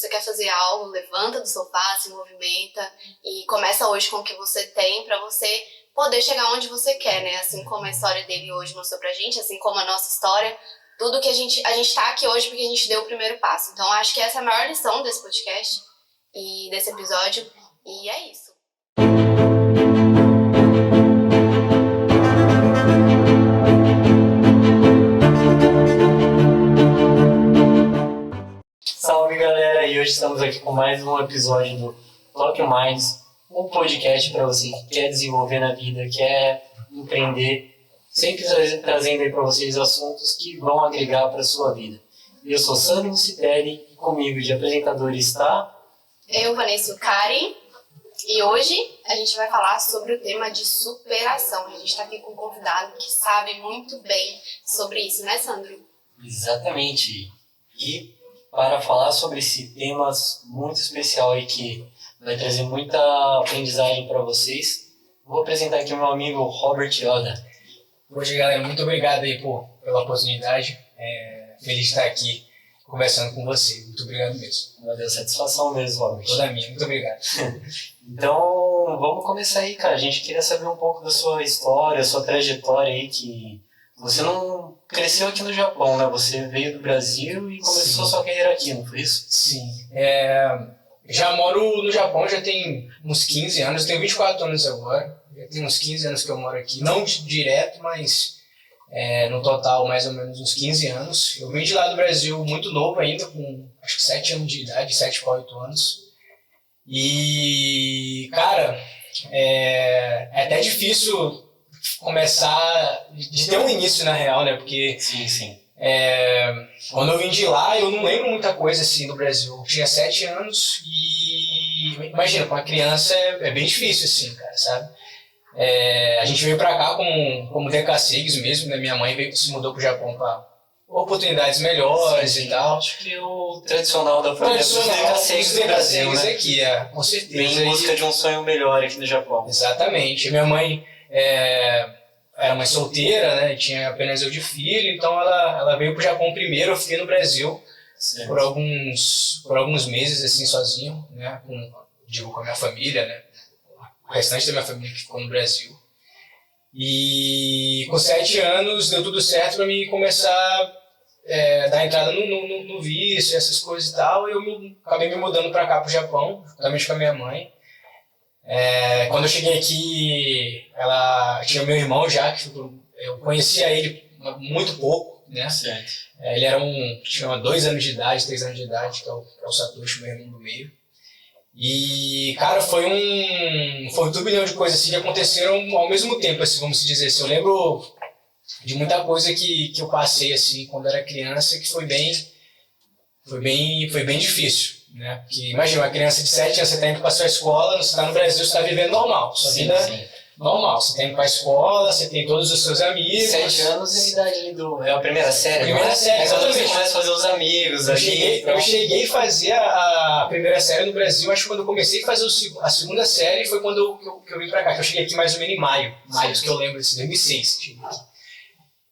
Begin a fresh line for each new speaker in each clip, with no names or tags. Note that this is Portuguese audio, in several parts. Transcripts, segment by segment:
você quer fazer algo, levanta do sofá, se movimenta e começa hoje com o que você tem para você poder chegar onde você quer, né? Assim como a história dele hoje mostrou pra gente, assim como a nossa história, tudo que a gente tá aqui hoje porque a gente deu o primeiro passo. Então acho que essa é a maior lição desse podcast e desse episódio, e é isso.
Salve galera, e hoje estamos aqui com mais um episódio do Top Minds, um podcast para você que quer desenvolver na vida, quer empreender, sempre trazendo aí para vocês assuntos que vão agregar para a sua vida. Eu sou Sandro Lucitelli e comigo de apresentador está...
Eu, Vanessa Kari, e hoje a gente vai falar sobre o tema de superação. A gente está aqui com um convidado que sabe muito bem sobre isso, né, Sandro?
Exatamente. E para falar sobre esse tema muito especial aí que vai trazer muita aprendizagem para vocês, vou apresentar aqui o meu amigo Robert Yoda.
Hoje, galera, muito obrigado aí pela oportunidade. Feliz de estar aqui conversando com você. Muito obrigado mesmo.
Valeu, satisfação mesmo, Robert.
Toda minha, muito obrigado.
Então, vamos começar aí, cara. A gente queria saber um pouco da sua história, sua trajetória aí, que você não cresceu aqui no Japão, né? Você veio do Brasil e começou sua carreira aqui, não foi isso?
Sim. Já moro no Japão, já tem uns 15 anos, eu tenho 24 anos agora. Já tem uns 15 anos que eu moro aqui. Não direto, mas no total mais ou menos uns 15 anos. Eu vim de lá do Brasil muito novo ainda, com acho que 7 anos de idade, 7 para 8 anos. E, cara, é até difícil começar, de ter um início na real, né? Porque
Sim.
Quando eu vim de lá, eu não lembro muita coisa assim do Brasil. Eu tinha 7 anos e, imagina, para uma criança é bem difícil assim, cara, sabe? A gente veio pra cá como decassegues mesmo, né? Minha mãe se mudou pro Japão para oportunidades melhores e tal.
Acho que é o tradicional da família dos decassegues do Brasil, né?
Aqui, com certeza.
Vem em busca de um sonho melhor aqui no Japão.
Exatamente. Minha mãe era mãe solteira, né? Tinha apenas eu de filho, então ela veio pro Japão primeiro, eu fiquei no Brasil por alguns meses, assim, sozinho, né? Com a minha família, né? O restante da minha família que ficou no Brasil. E com 7 anos deu tudo certo para mim começar dar entrada no visto, essas coisas e tal, e eu acabei me mudando para cá, pro Japão, juntamente com a minha mãe. Quando eu cheguei aqui, ela tinha meu irmão já, que eu conhecia ele muito pouco, né?
Certo.
Ele tinha 2 anos de idade, 3 anos de idade, que é o Satoshi, meu irmão do meio. E, cara, foi um turbilhão de coisas assim, que aconteceram ao mesmo tempo, assim, vamos dizer assim. Eu lembro de muita coisa que eu passei assim, quando era criança, que foi bem difícil. Né? Porque imagina, uma criança de 7 anos, você está indo para a sua escola, você está no Brasil, você está vivendo normal, sua vida normal. Você está indo para a escola, você tem todos os seus amigos.
7 anos é a idade é a primeira série.
Primeira série, exatamente.
Você começa a fazer os amigos.
Eu cheguei a fazer a primeira série no Brasil, acho que quando eu comecei a fazer a segunda série foi quando eu vim para cá, que eu cheguei aqui mais ou menos em maio, que eu lembro, assim, 2006.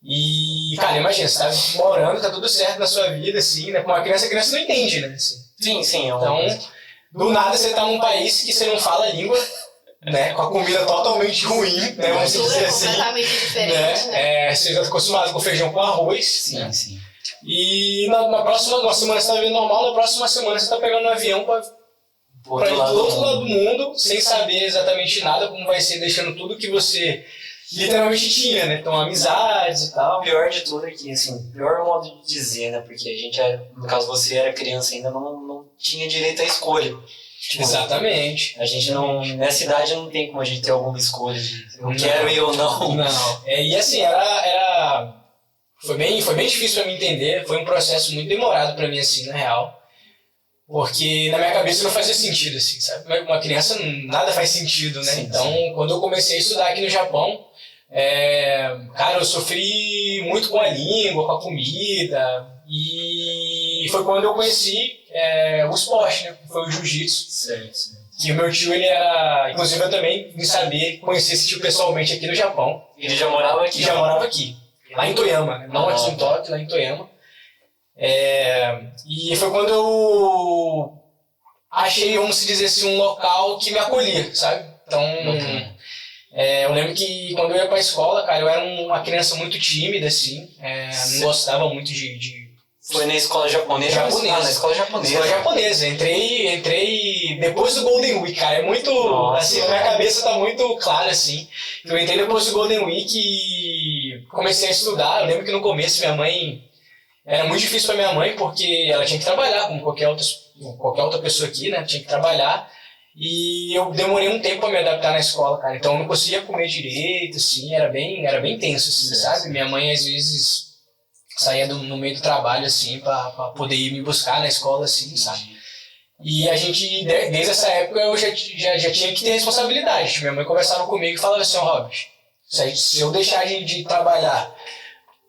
E, cara, imagina, você tá morando, tá tudo certo na sua vida, assim, né? Com uma criança, a criança não entende, né? Assim.
Sim.
Então, do nada você tá num país que você não fala a língua, né? Com a comida totalmente ruim, né? Vamos dizer assim.
Completamente diferente, né?
Você já tá acostumado com feijão com arroz.
Sim.
E na próxima semana você tá vivendo normal, na próxima semana você tá pegando um avião pra ir do outro lado do mundo, sem saber exatamente nada, como vai ser, deixando tudo que você literalmente tinha, né? Então, amizades e tal.
O pior de tudo é que, assim, pior modo de dizer, né? Porque a gente, no caso você era criança ainda, não tinha direito à escolha. Tipo,
exatamente.
A gente não, nessa idade não tem como a gente ter alguma escolha de eu quero e eu não.
Não. E assim, foi bem difícil pra mim entender, foi um processo muito demorado pra mim, assim, na real. Porque na minha cabeça não fazia sentido, assim, sabe? Uma criança, nada faz sentido, né? Então, quando eu comecei a estudar aqui no Japão, cara, eu sofri muito com a língua, com a comida, e foi quando eu conheci o esporte, né? Foi o jiu-jitsu.
Certo.
Que o meu tio, ele era... Inclusive, eu também vim saber, conhecer esse tio pessoalmente aqui no Japão.
Ele já morava aqui?
Já morava aqui. Lá em Toyama, né? Não aqui em Tóquio, lá em Toyama. E foi quando eu achei, vamos dizer assim, um local que me acolhia, sabe? Então, eu lembro que quando eu ia pra escola, cara, eu era uma criança muito tímida, assim, não gostava muito de...
Foi na escola japonesa?
Japonesa.
Na escola japonesa.
Escola japonesa. Entrei depois do Golden Week, cara. É muito...
Nossa.
Assim, na minha cabeça tá muito claro, assim. Eu entrei depois do Golden Week e comecei a estudar. Eu lembro que no começo minha mãe... Era muito difícil pra minha mãe, porque ela tinha que trabalhar, como qualquer outra pessoa aqui, né? Tinha que trabalhar. E eu demorei um tempo pra me adaptar na escola, cara. Então eu não conseguia comer direito, assim. Era bem tenso, assim, sabe? Minha mãe, às vezes... saía no meio do trabalho, assim, pra poder ir me buscar na escola, assim, sabe? E a gente, desde essa época, eu já tinha que ter responsabilidade. Minha mãe conversava comigo e falava assim, Robert, se eu deixar de trabalhar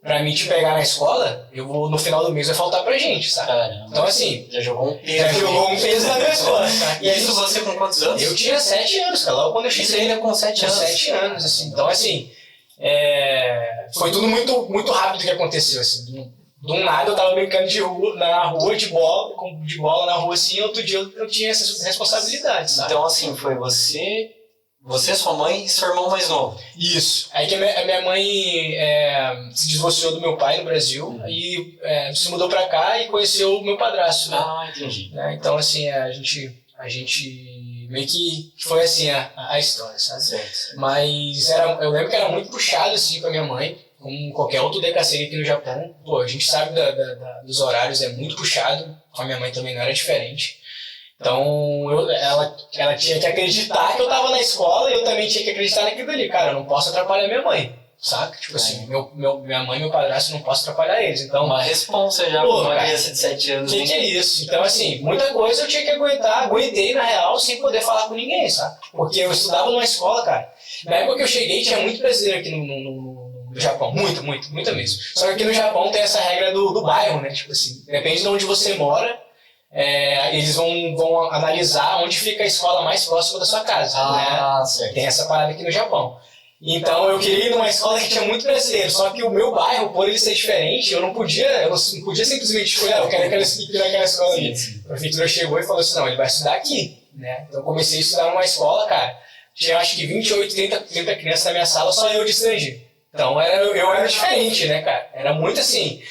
pra mim te pegar na escola, eu vou, no final do mês vai faltar pra gente, sabe?
Caramba.
Então, assim,
Já jogou um peso.
já jogou um peso na minha escola, tá?
E isso você com quantos anos?
Eu tinha 7 anos, cara, logo quando eu cheguei.
Isso ainda com 7 anos?
7 anos, assim. Então, assim... foi tudo muito rápido que aconteceu, assim. Do nada eu tava brincando na rua de bola na rua, assim, e outro dia eu tinha essas responsabilidades, sabe?
Então, assim, foi você, sua mãe e seu irmão mais novo.
Isso. Aí que a minha mãe se divorciou do meu pai no Brasil e se mudou pra cá e conheceu o meu padrasto, né?
Ah, entendi.
Então, assim, a gente meio que foi assim a história, sabe?
Certo.
Mas eu lembro que era muito puxado, assim, com a minha mãe, como qualquer outro decaceiro aqui no Japão. Pô, a gente sabe dos horários, é muito puxado. Com a minha mãe também não era diferente. Então, ela tinha que acreditar que eu tava na escola e eu também tinha que acreditar naquilo ali. Cara, eu não posso atrapalhar minha mãe, saca? Tipo assim, minha mãe e meu padrasto, não posso atrapalhar eles. Então,
Uma responsa já
pô,
com uma
cara,
criança de 7 anos.
que é isso? Então, assim, muita coisa eu tinha que aguentei na real sem poder falar com ninguém, sabe? Porque eu estudava numa escola, cara. Na época que eu cheguei, tinha muito brasileiro aqui no Japão, muita mesmo. Só que aqui no Japão tem essa regra do bairro, né? Tipo assim, depende de onde você mora, eles vão analisar onde fica a escola mais próxima da sua casa, né?
Certo.
Tem essa parada aqui no Japão. Então eu queria ir numa escola que tinha muito brasileiro, só que o meu bairro, por ele ser diferente, eu não podia simplesmente escolher, eu quero aquela escola ali. A prefeitura chegou e falou assim, não, ele vai estudar aqui, né? Então eu comecei a estudar numa escola, cara, tinha acho que 28, 30 crianças na minha sala, só eu de estrangeiro. Então eu era diferente, né, cara? Era muito assim,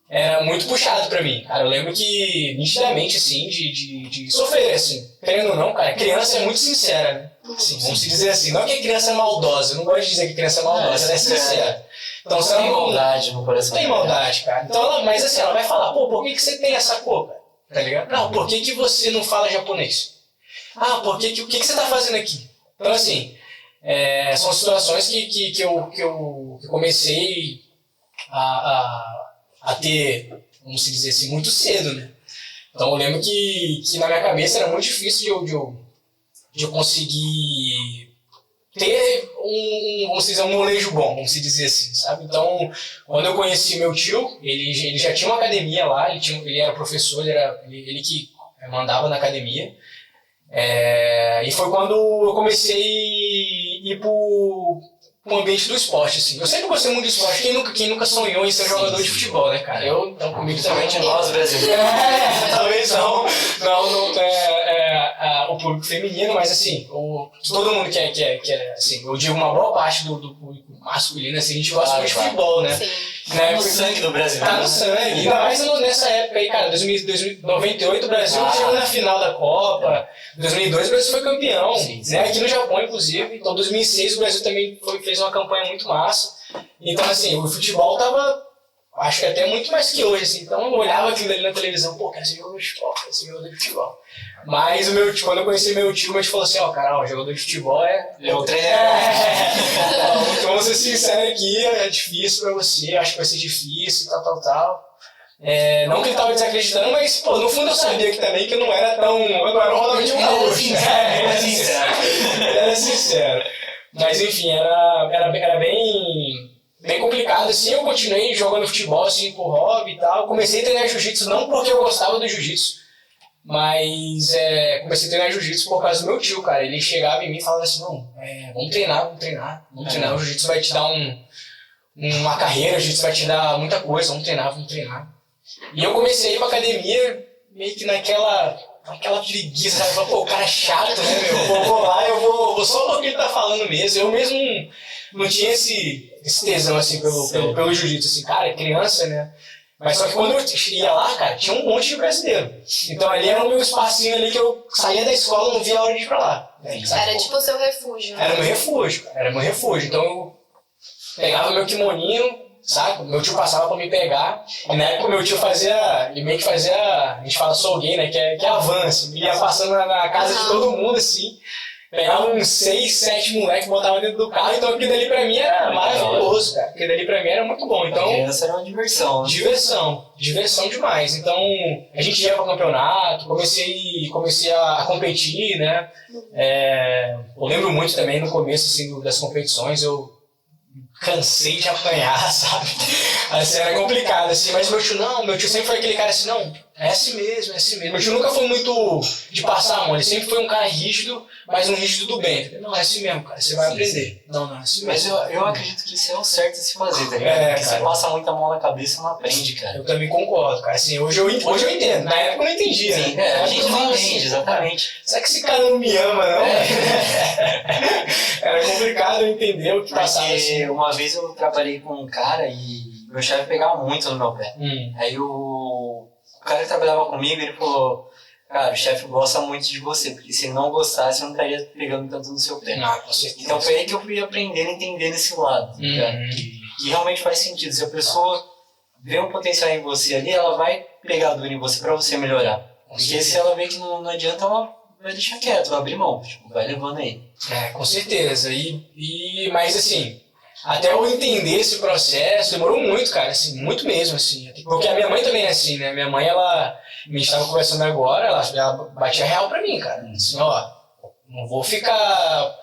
era muito puxado pra mim, cara. Eu lembro que, nitidamente, assim, de sofrer, assim. Querendo ou não, cara, criança é muito sincera, né? Assim, vamos dizer assim, não que a criança é maldosa, eu não gosto de dizer que a criança é maldosa, ela é sincera. Então,
não tem maldade no coração.
Não tem maldade, cara. Então, mas assim, ela vai falar, pô, por que você tem essa cor, cara? Tá ligado? Não, por que você não fala japonês? Ah, o que você tá fazendo aqui? Então, assim, são situações que eu comecei a ter, vamos dizer assim, muito cedo, né? Então eu lembro que na minha cabeça era muito difícil de eu conseguir ter vamos dizer, um molejo bom, vamos dizer assim, sabe? Então, quando eu conheci meu tio, ele já tinha uma academia lá, ele era professor, ele que mandava na academia. E foi quando eu comecei a ir pro ambiente do esporte, assim. Eu sempre gostei muito do esporte. Quem nunca sonhou em ser jogador de futebol, né, cara? Então comigo também.
Nós brasileiros.
Talvez não o público feminino, mas assim, todo mundo que é assim, eu digo uma boa parte do público masculino, assim, a gente gosta muito de futebol, né?
Sim.
Tá no sangue do brasileiro.
Tá no sangue. Ainda mais nessa época aí, cara, 98 o Brasil chegou na final da Copa, 2002 o Brasil foi campeão, né? Aqui no Japão, inclusive. Então, 2006 o Brasil também fez uma campanha muito massa. Então, assim, o futebol tava, acho que até muito mais que hoje, assim. Então, eu olhava aquilo ali na televisão, pô, quero ser jogador de futebol, quero ser jogador de futebol. Mas quando eu conheci meu tio, ele falou assim, cara, jogador de futebol
eu treino.
Vamos ser sinceros aqui, é difícil pra você, acho que vai ser difícil, tal. Não que ele tava desacreditando, mas, pô, no fundo eu sabia que também que eu não era o Ronaldinho Gaúcho. Era sincero. Mas, enfim, era bem complicado, assim. Eu continuei jogando futebol, assim, por hobby e tal. Comecei a treinar jiu-jitsu, não porque eu gostava do jiu-jitsu, mas comecei a treinar jiu-jitsu por causa do meu tio, cara. Ele chegava em mim e falava assim, não, vamos treinar. O jiu-jitsu vai te dar uma carreira, o jiu-jitsu vai te dar muita coisa, vamos treinar. E eu comecei a ir pra academia meio que naquela aquela preguiça, sabe? Fala, pô, o cara é chato, né, meu? Eu vou lá, eu vou só porque ele tá falando mesmo. Eu mesmo não tinha esse tesão, assim, pelo jiu-jitsu, assim, cara, criança, né? Mas só que quando eu ia lá, cara, tinha um monte de brasileiro. Então ali era o meu espacinho ali que eu saía da escola e não via a hora de ir pra lá.
Era tipo o seu refúgio.
Era meu refúgio, cara, era meu refúgio. Então eu pegava meu kimoninho, sabe? Meu tio passava pra me pegar. E na época meu tio ele meio que fazia, a gente fala soul gay, né? Que é avanço. Ele ia passando na casa de todo mundo, assim. Pegava uns 6, 7 moleques, botava dentro do carro, então aquilo dali pra mim era maravilhoso, cara. Aquilo dali pra mim era muito bom. Então,
a criança era uma diversão, né?
Diversão demais. Então, a gente ia pra campeonato, comecei a competir, né? Eu lembro muito também no começo, assim, das competições, eu cansei de apanhar, sabe? Assim, era complicado, assim, mas meu tio sempre foi aquele cara assim, não, é assim mesmo. Meu tio nunca foi muito de passar a mão, ele sempre foi um cara rígido, mas um rígido do bem. Não, é assim mesmo, cara, você vai aprender. Não, é assim mesmo.
Mas eu acredito que isso é o certo de se fazer, tá ligado? Porque você passa muita mão na cabeça e não aprende, cara.
Eu também concordo, cara, assim, hoje eu entendo, na época eu não entendia.
Sim,
né?
a gente não entende, exatamente.
Será que esse cara não me ama, não? Era complicado eu entender o que passava assim.
Uma vez eu trabalhei com um cara e meu chefe pegava muito no meu pé. Aí o cara que trabalhava comigo, ele falou, cara, o chefe gosta muito de você, porque se ele não gostasse, eu não estaria pegando tanto no seu pé.
Não, com certeza.
Então foi aí que eu fui aprendendo e entendendo esse lado. Tá? E realmente faz sentido. Se a pessoa vê um potencial em você ali, ela vai pegar duro em você pra você melhorar. Porque se ela vê que não adianta, ela vai deixar quieto, vai abrir mão, tipo, vai levando aí.
Com certeza. Mas assim, até eu entender esse processo, demorou muito, cara, assim, muito mesmo, assim. Porque a minha mãe também é assim, né? Minha mãe, a gente estava conversando agora, ela batia real pra mim, cara. Assim, ó, não vou ficar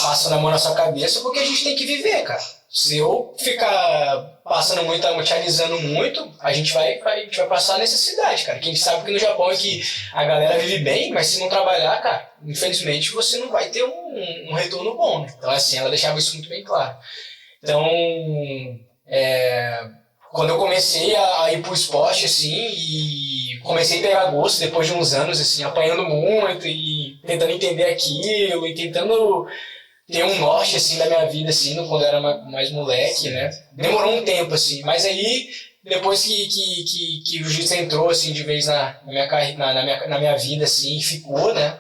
passando a mão na sua cabeça porque a gente tem que viver, cara. Se eu ficar passando muito, te alisando muito, a gente vai passar necessidade, cara. Quem sabe que no Japão é que a galera vive bem, mas se não trabalhar, cara, infelizmente você não vai ter um retorno bom, né? Então, assim, ela deixava isso muito bem claro. Então, quando eu comecei a ir pro esporte, assim, e comecei a pegar gosto depois de uns anos, assim, apanhando muito e tentando entender aquilo e tentando ter um norte, assim, da minha vida, assim, quando eu era mais moleque, né? Demorou um tempo, assim, mas aí, depois que o jiu-jitsu entrou, assim, de vez na minha vida, assim, ficou, né?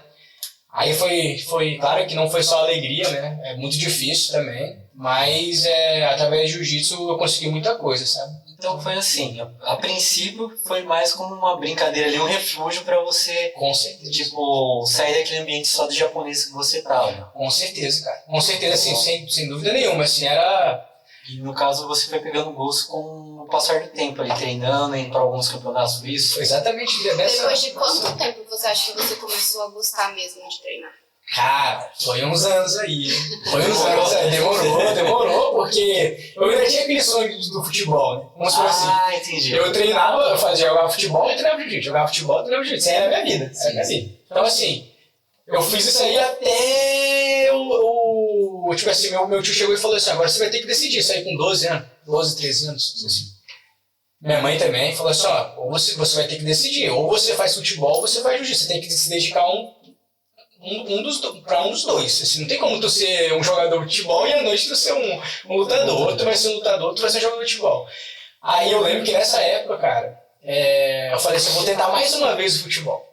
Aí foi claro que não foi só alegria, né? É muito difícil também, mas através do jiu-jitsu eu consegui muita coisa, sabe?
Então foi assim, a princípio foi mais como uma brincadeira ali, um refúgio pra você,
com certeza,
tipo, sair daquele ambiente só do japonês que você tava.
Com certeza, cara. Com certeza, assim, sem dúvida nenhuma, assim, era...
E no caso você foi pegando gosto com o passar do tempo ali, treinando, indo para alguns campeonatos suíços.
Foi exatamente
Depois de quanto tempo você acha que você começou a gostar mesmo de treinar?
Cara, foi uns anos aí. Demorou, porque eu ainda tinha aquele sonho do futebol, né? Vamos por assim.
Entendi.
Eu treinava, jogava futebol e treinava jiu-jitsu. Jogava futebol e treinava jiu-jitsu. Essa era a minha vida. Então, assim, eu fiz isso aí até tipo assim, meu tio chegou e falou assim, agora você vai ter que decidir. Isso aí com 12 anos, 12, 13 anos, assim. Minha mãe também falou assim, ó, ou você vai ter que decidir, ou você faz futebol ou você faz jiu-jitsu. Você tem que se dedicar pra um dos dois. Assim, não tem como tu ser um jogador de futebol e à noite tu ser um lutador. Ou tu vai ser um lutador, tu vai ser um jogador de futebol. Aí eu lembro que nessa época, cara, eu falei assim, eu vou tentar mais uma vez o futebol.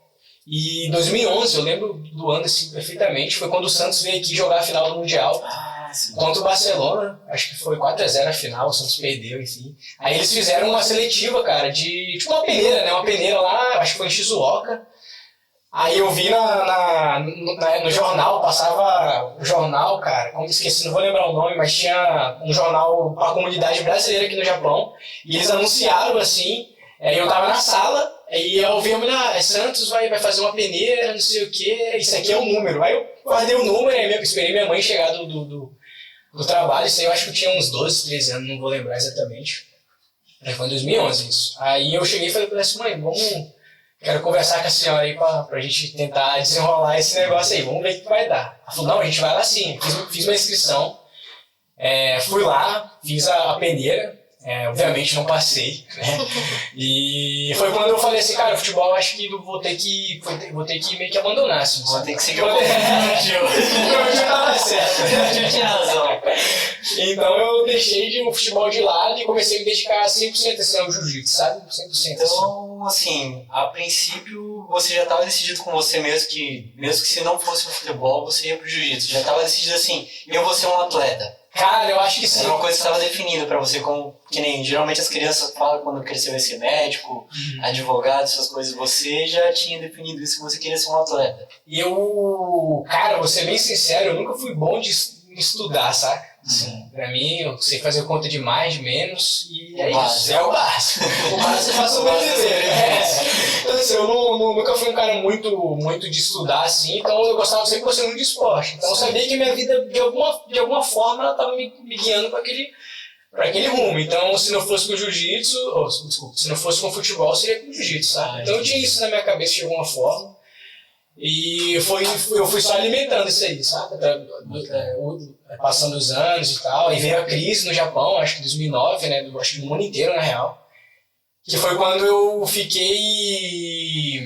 E em 2011, eu lembro do ano assim perfeitamente, foi quando o Santos veio aqui jogar a final do Mundial contra o Barcelona. Acho que foi 4-0 a final, o Santos perdeu, enfim. Aí eles fizeram uma seletiva, cara, de tipo uma peneira, né? Uma peneira lá, acho que foi em Shizuoka. Aí eu vi no jornal, passava o jornal, cara, como esqueci, não vou lembrar o nome, mas tinha um jornal para a comunidade brasileira aqui no Japão, e eles anunciaram assim, eu tava na sala, e eu ouvi a mulher, Santos vai fazer uma peneira, não sei o que, isso aqui é o número. Aí eu guardei o número, aí esperei minha mãe chegar do trabalho, isso aí eu acho que eu tinha uns 12, 13 anos, não vou lembrar exatamente. Aí foi em 2011 isso. Aí eu cheguei e falei pra ela assim, mãe, quero conversar com a senhora aí pra gente tentar desenrolar esse negócio aí, vamos ver o que vai dar. Ela falou, não, a gente vai lá sim. Fiz uma inscrição, fui lá, fiz a peneira, Obviamente não passei, né? E foi quando eu falei assim, cara, futebol eu acho que vou ter que meio que abandonar, assim.
Vou ter que seguir o meu
tio tava certo.
Eu tinha razão.
Então eu deixei o futebol de lado e comecei a me dedicar 100% assim, ao jiu-jitsu, sabe? 100%.
Então, assim, a princípio você já estava decidido com você mesmo que se não fosse o futebol, você ia pro jiu-jitsu. Já estava decidido assim, eu vou ser um atleta.
Cara, eu acho que sim.
Era uma coisa que estava definida pra você, como que nem geralmente as crianças falam quando crescer vai ser médico, advogado, essas coisas. Você já tinha definido isso que você queria ser um atleta.
E cara, vou ser bem sincero, eu nunca fui bom de estudar, saca? Assim, pra mim, eu sei fazer conta de mais, de menos, e é isso. É o básico. O básico é pra sobreviver. Então, assim, eu nunca fui um cara muito de estudar, assim, então eu gostava sempre de muito de esporte. Então eu sabia que minha vida, de alguma forma, ela tava me guiando pra aquele rumo. Então, se não fosse com o jiu-jitsu, desculpa, se não fosse com o futebol, seria com o jiu-jitsu, sabe? Então eu tinha isso na minha cabeça de alguma forma. E eu fui só alimentando isso aí, sabe? Passando os anos e tal. Aí veio a crise no Japão, acho que 2009, né? Acho que no mundo inteiro, na real. Que foi quando eu fiquei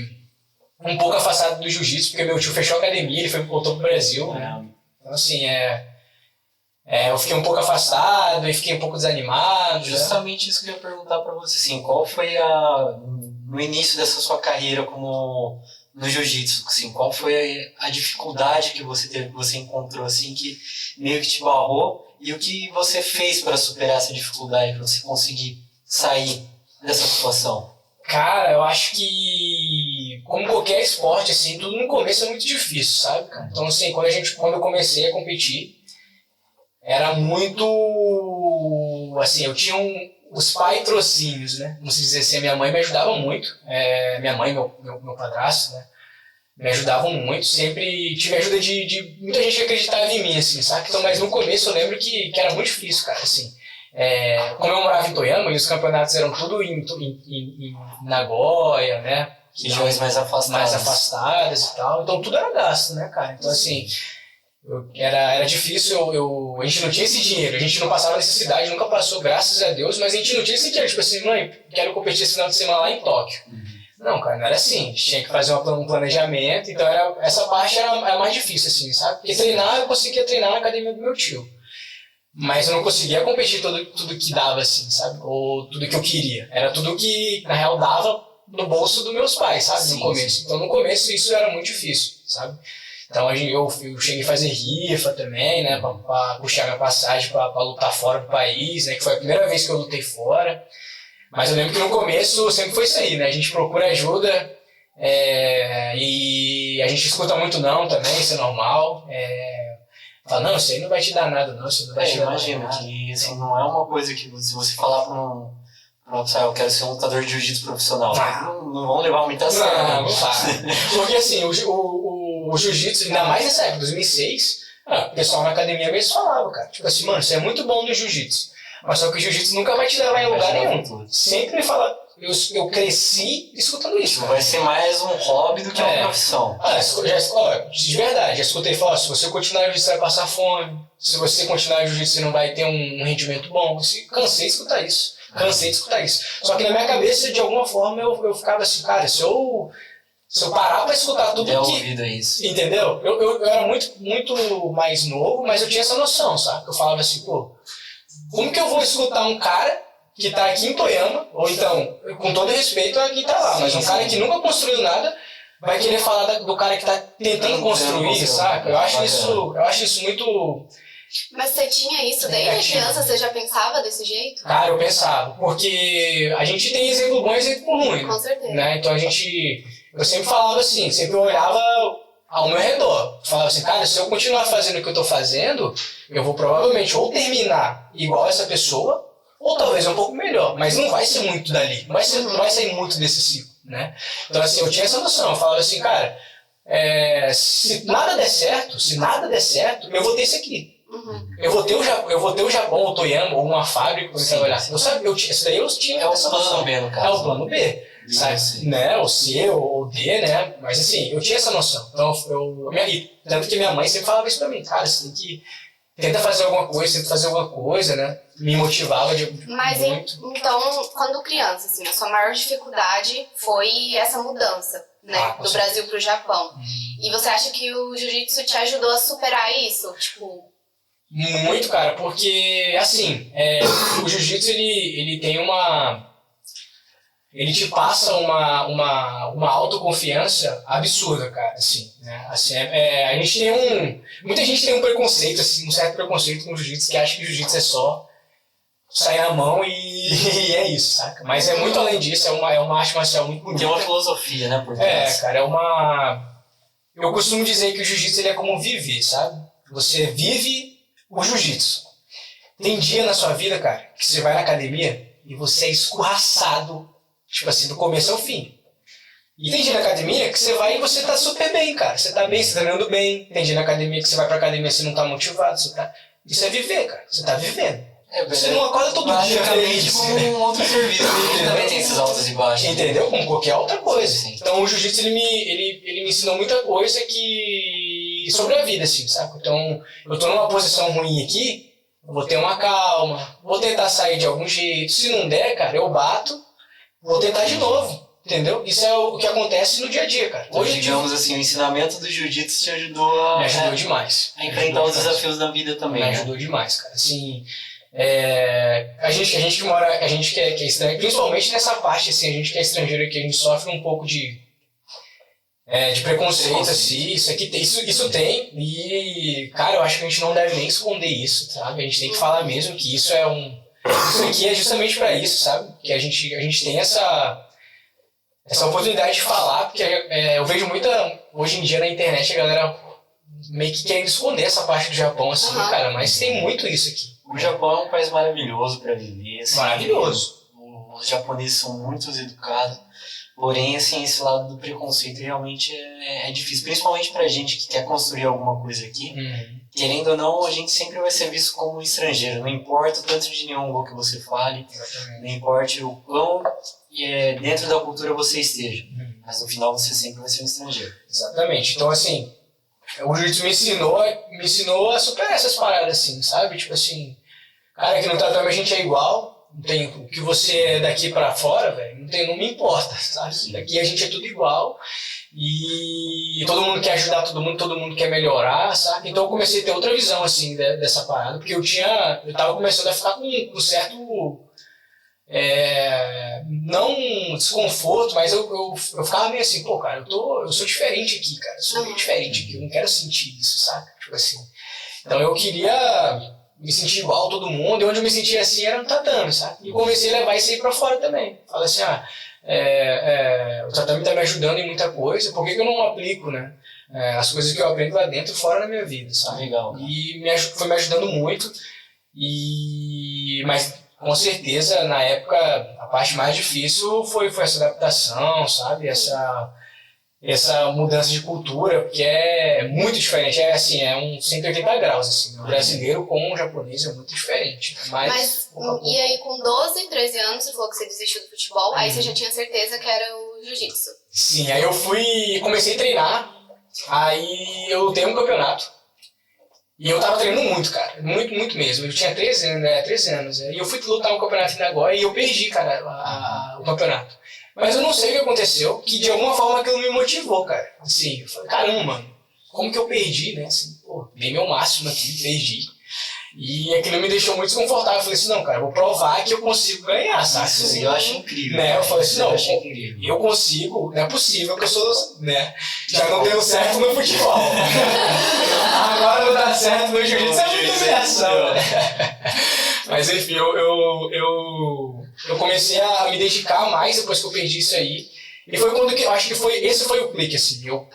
um pouco afastado do jiu-jitsu, porque meu tio fechou a academia, ele voltou pro Brasil. Então, assim, eu fiquei um pouco afastado e fiquei um pouco desanimado.
Justamente isso que eu ia perguntar pra você, assim, qual foi no início dessa sua carreira como no jiu-jitsu, assim, qual foi a dificuldade que você teve, que você encontrou, assim, que meio que te barrou, e o que você fez para superar essa dificuldade, para você conseguir sair dessa situação?
Cara, eu acho que, como qualquer esporte, assim, tudo no começo é muito difícil, sabe, cara? Então, assim, quando eu comecei a competir, era muito, assim, eu tinha os patrocínios, né? Vamos dizer assim, a minha mãe me ajudava muito, minha mãe e meu padrasto, né? Me ajudavam muito, sempre tive ajuda de muita gente que acreditava em mim, assim, sabe? Então, mas no começo eu lembro que era muito difícil, cara, assim. Como eu morava em Toyama e os campeonatos eram tudo em Nagoya, né?
Regiões mais afastadas
e tal, então tudo era gasto, né, cara? Então, assim, era difícil, a gente não tinha esse dinheiro, a gente não passava necessidade, nunca passou, graças a Deus, mas a gente não tinha esse dinheiro, tipo assim, mãe, quero competir esse final de semana lá em Tóquio. Não, cara, não era assim, a gente tinha que fazer um planejamento, então essa parte era mais difícil, assim, sabe? Porque treinar, eu conseguia treinar na academia do meu tio, mas eu não conseguia competir tudo que dava, assim, sabe? Ou tudo que eu queria, era tudo que, na real, dava no bolso dos meus pais, sabe? No começo. Então, no começo, isso era muito difícil, sabe? Então, eu cheguei a fazer rifa também, né, pra puxar minha passagem pra lutar fora do país, né, que foi a primeira vez que eu lutei fora. Mas eu lembro que no começo sempre foi isso aí, né, a gente procura ajuda e a gente escuta muito não também, isso é normal. Fala, não, isso aí não vai te dar nada, não, isso não vai te dar nada.
Imagina que, assim, não é uma coisa que se você falar eu quero ser um lutador de jiu-jitsu profissional, não vão levar muita a sério.
Não vai. Porque assim, o jiu-jitsu, ainda mais nessa época, 2006, o pessoal na academia mesmo falava, cara, tipo assim, mano, você é muito bom no jiu-jitsu, mas só que o jiu-jitsu nunca vai te levar em lugar nenhum. Sempre me fala, eu cresci escutando isso.
Vai ser mais um hobby do que uma profissão.
De verdade, já escutei falar, se você continuar no jiu-jitsu, você vai passar fome, se você continuar no jiu-jitsu, você não vai ter um rendimento bom. Cansei de escutar isso. Só que na minha cabeça, de alguma forma, eu ficava assim, cara, se eu parar pra escutar tudo
ouvido isso.
Entendeu? Eu era muito mais novo, mas eu tinha essa noção, sabe? Eu falava assim, pô, como que eu vou escutar um cara que tá aqui em Toyama, ou então, com todo respeito a quem tá lá, mas um cara que nunca construiu nada, vai querer falar do cara que tá tentando construir, saca? Eu acho isso muito...
Mas você tinha isso desde criança? Você já pensava desse jeito?
Cara, eu pensava, porque a gente tem exemplo bom e exemplo ruim.
Com certeza.
Né? Então eu sempre falava assim, sempre olhava ao meu redor. Falava assim, cara, se eu continuar fazendo o que eu tô fazendo, eu vou provavelmente ou terminar igual essa pessoa, ou talvez um pouco melhor, mas não vai ser muito dali, não vai sair muito desse ciclo, né? Então assim, eu tinha essa noção, eu falava assim, cara, se nada der certo, eu vou ter isso aqui. Eu vou ter o Japão, ou Toyama, ou uma fábrica para trabalhar. Isso daí eu tinha.
É o plano B, no caso.
É o plano B. Sabe? Né? O C ou o D, né? Mas assim, eu tinha essa noção. Então, tanto que minha mãe sempre falava isso pra mim. Cara, você tem que... Tenta fazer alguma coisa, né? me motivava
Mas
muito.
então, quando criança, assim, a sua maior dificuldade foi essa mudança, né? Do Brasil pro Japão. E você acha que o jiu-jitsu te ajudou a superar isso? Tipo...
Muito, cara, porque, assim, o jiu-jitsu, ele tem ele te passa uma autoconfiança absurda, cara, assim, né? Assim, a gente tem muita gente tem um preconceito, assim, um certo preconceito com o jiu-jitsu, que acha que o jiu-jitsu é só sair na mão e é isso, saca? Mas é muito além disso, é uma arte marcial muito bonita.
Tem uma filosofia, né, por trás.
Cara, eu costumo dizer que o jiu-jitsu ele é como viver, sabe? Você vive o jiu-jitsu. Tem dia na sua vida, cara, que você vai na academia e você é escorraçado, tipo assim, do começo ao fim. E tem dia na academia que você vai e você tá super bem, cara. Você tá bem, você tá treinando bem. Tem dia na academia que você vai pra academia e você não tá motivado. Isso é viver, cara. Você tá vivendo. Você não acorda todo dia feliz.
Como um outro serviço, ele também tem esses altos e baixos.
Entendeu? Como qualquer outra coisa.
Sim.
Então o jiu-jitsu ele me ensinou muita coisa sobre a vida, assim, sabe? Então eu tô numa posição ruim aqui, eu vou ter uma calma, vou tentar sair de algum jeito. Se não der, cara, eu bato, vou tentar de novo. Entendeu? Isso é o que acontece no dia a dia, cara.
Hoje, digamos assim, o ensinamento do jiu-jitsu te ajudou
me ajudou demais.
A enfrentar os desafios da vida também.
Me ajudou demais, cara. Assim, a gente que é estrangeiro, principalmente nessa parte, assim, a gente que é estrangeiro aqui, a gente sofre um pouco de preconceito, assim, isso tem, e, cara, eu acho que a gente não deve nem esconder isso, sabe? A gente tem que falar mesmo que isso aqui é justamente pra isso, sabe? Que a gente tem essa oportunidade de falar, porque eu vejo hoje em dia na internet a galera meio que querendo esconder essa parte do Japão, assim, cara, mas tem muito isso aqui.
O Japão é um país maravilhoso para viver. Assim,
maravilhoso.
Os japoneses são muito educados, porém, assim, esse lado do preconceito realmente é difícil, principalmente pra gente que quer construir alguma coisa aqui. Querendo ou não, a gente sempre vai ser visto como um estrangeiro, não importa o tanto de Nihongo que você fale, não importa o quão dentro da cultura você esteja, mas no final você sempre vai ser um estrangeiro.
Exatamente. Então, assim, o jiu-jitsu me ensinou a superar essas paradas, assim, sabe? Tipo assim, cara, aqui no tatame a gente é igual, não tem o que você é daqui pra fora, velho, não me importa, sabe? Sim. Daqui a gente é tudo igual e todo mundo quer ajudar todo mundo quer melhorar, sabe? Então eu comecei a ter outra visão, assim, dessa parada, porque eu tava começando a ficar com um certo... não desconforto, mas eu ficava meio assim, pô, cara, eu sou diferente aqui, cara, eu sou meio diferente aqui, eu não quero sentir isso, sabe? Tipo assim, então eu queria me sentir igual a todo mundo, e onde eu me sentia assim era no tatame, sabe? E comecei a levar isso aí pra fora também. Falei assim, o tatame tá me ajudando em muita coisa, por que eu não aplico, né? As coisas que eu aprendo lá dentro, fora na minha vida, sabe?
Legal.
E foi me ajudando muito, mas com certeza, na época, a parte mais difícil foi essa adaptação, sabe? Essa mudança de cultura, porque é muito diferente. É um 180 graus, assim. O brasileiro com o japonês é muito diferente. Mas
e aí, com 12, 13 anos, você falou que você desistiu do futebol, aí você já tinha certeza que era o jiu-jitsu.
Sim, aí eu comecei a treinar, aí eu dei um campeonato. E eu tava treinando muito, cara. Muito, muito mesmo. Eu tinha 13 anos. E eu fui lutar um campeonato em Nagoya e eu perdi, cara, o campeonato. Mas eu não sei o que aconteceu, que de alguma forma aquilo me motivou, cara. Assim, eu falei, caramba, mano, como que eu perdi, né? Assim, pô, dei meu máximo aqui, perdi. E aquilo me deixou muito desconfortável. Eu falei assim, não, cara, eu vou provar que eu consigo ganhar, sabe?
Assim, eu acho incrível.
Né? Eu falei assim, não, eu consigo, não é possível que eu sou, né? Já não deu certo no futebol. Agora não dá certo no jiu-jitsu, é muita humilhação, né? Mas enfim, eu comecei a me dedicar mais depois que eu perdi isso aí. E foi quando eu acho que esse foi o clique, assim. Eu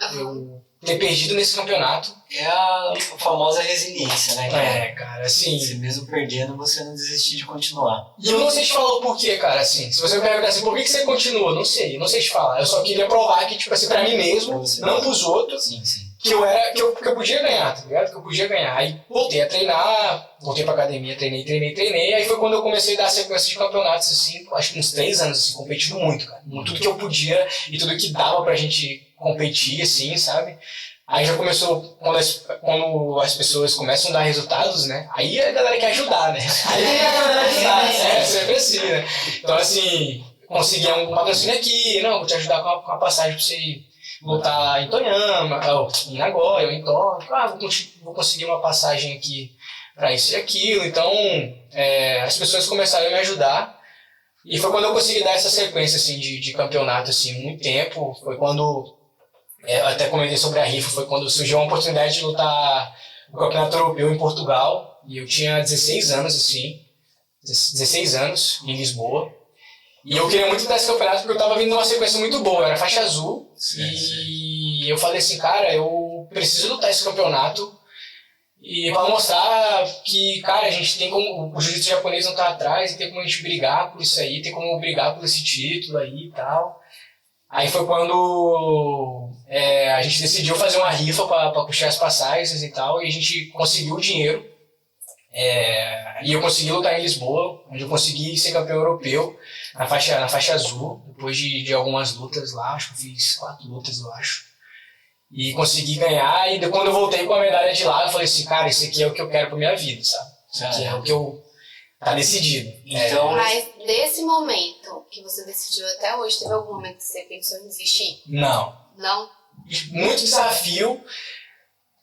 ter perdido nesse campeonato.
É a famosa resiliência, né, cara?
Cara, assim...
Se mesmo perdendo, você não desistir de continuar.
E eu não sei te falar o porquê, cara, assim. Se você me perguntar assim, por que você continua? Não sei te falar. Eu só queria provar que, tipo assim, pra mim mesmo, não pros outros,
sim.
que eu podia ganhar, tá ligado? Que eu podia ganhar. Aí voltei a treinar, voltei pra academia, treinei. Aí foi quando eu comecei a dar sequência de campeonatos, assim, acho que uns 3 anos, assim, competindo muito, cara. Tudo que eu podia e tudo que dava pra gente competir, assim, sabe? Aí já começou, quando as pessoas começam a dar resultados, né? Aí a galera quer ajudar, né? Aí a galera ajudar, sempre assim, né? Então, assim, consegui um patrocínio aqui, não, vou te ajudar com a passagem pra você lutar em Toyama, ou em Nagoya, ou em Tóquio. Vou conseguir uma passagem aqui pra isso e aquilo. Então, as pessoas começaram a me ajudar. E foi quando eu consegui dar essa sequência, assim, de campeonato, assim, muito tempo. Foi quando... eu até comentei sobre a rifa, foi quando surgiu a oportunidade de lutar no Campeonato Europeu em Portugal, e eu tinha 16 anos, assim, 16 anos, em Lisboa, e eu queria muito lutar esse campeonato porque eu tava vindo numa sequência muito boa, era faixa azul, e eu falei assim, cara, eu preciso lutar esse campeonato, e pra mostrar que, cara, a gente tem como, o jiu-jitsu japonês não tá atrás, e tem como a gente brigar por isso aí, tem como brigar por esse título aí e tal. Aí foi quando a gente decidiu fazer uma rifa para puxar as passagens e tal, e a gente conseguiu o dinheiro. E eu consegui lutar em Lisboa, onde eu consegui ser campeão europeu na faixa azul, depois de algumas lutas lá, acho que eu fiz 4 lutas, eu acho. E consegui ganhar, e quando eu voltei com a medalha de lá, eu falei assim, cara, isso aqui é o que eu quero pra minha vida, sabe? Isso aqui é o que eu... tá decidido.
Então,
Mas desse momento que você decidiu até hoje, teve algum momento que você pensou em desistir?
Não.
Não?
Muito desafio,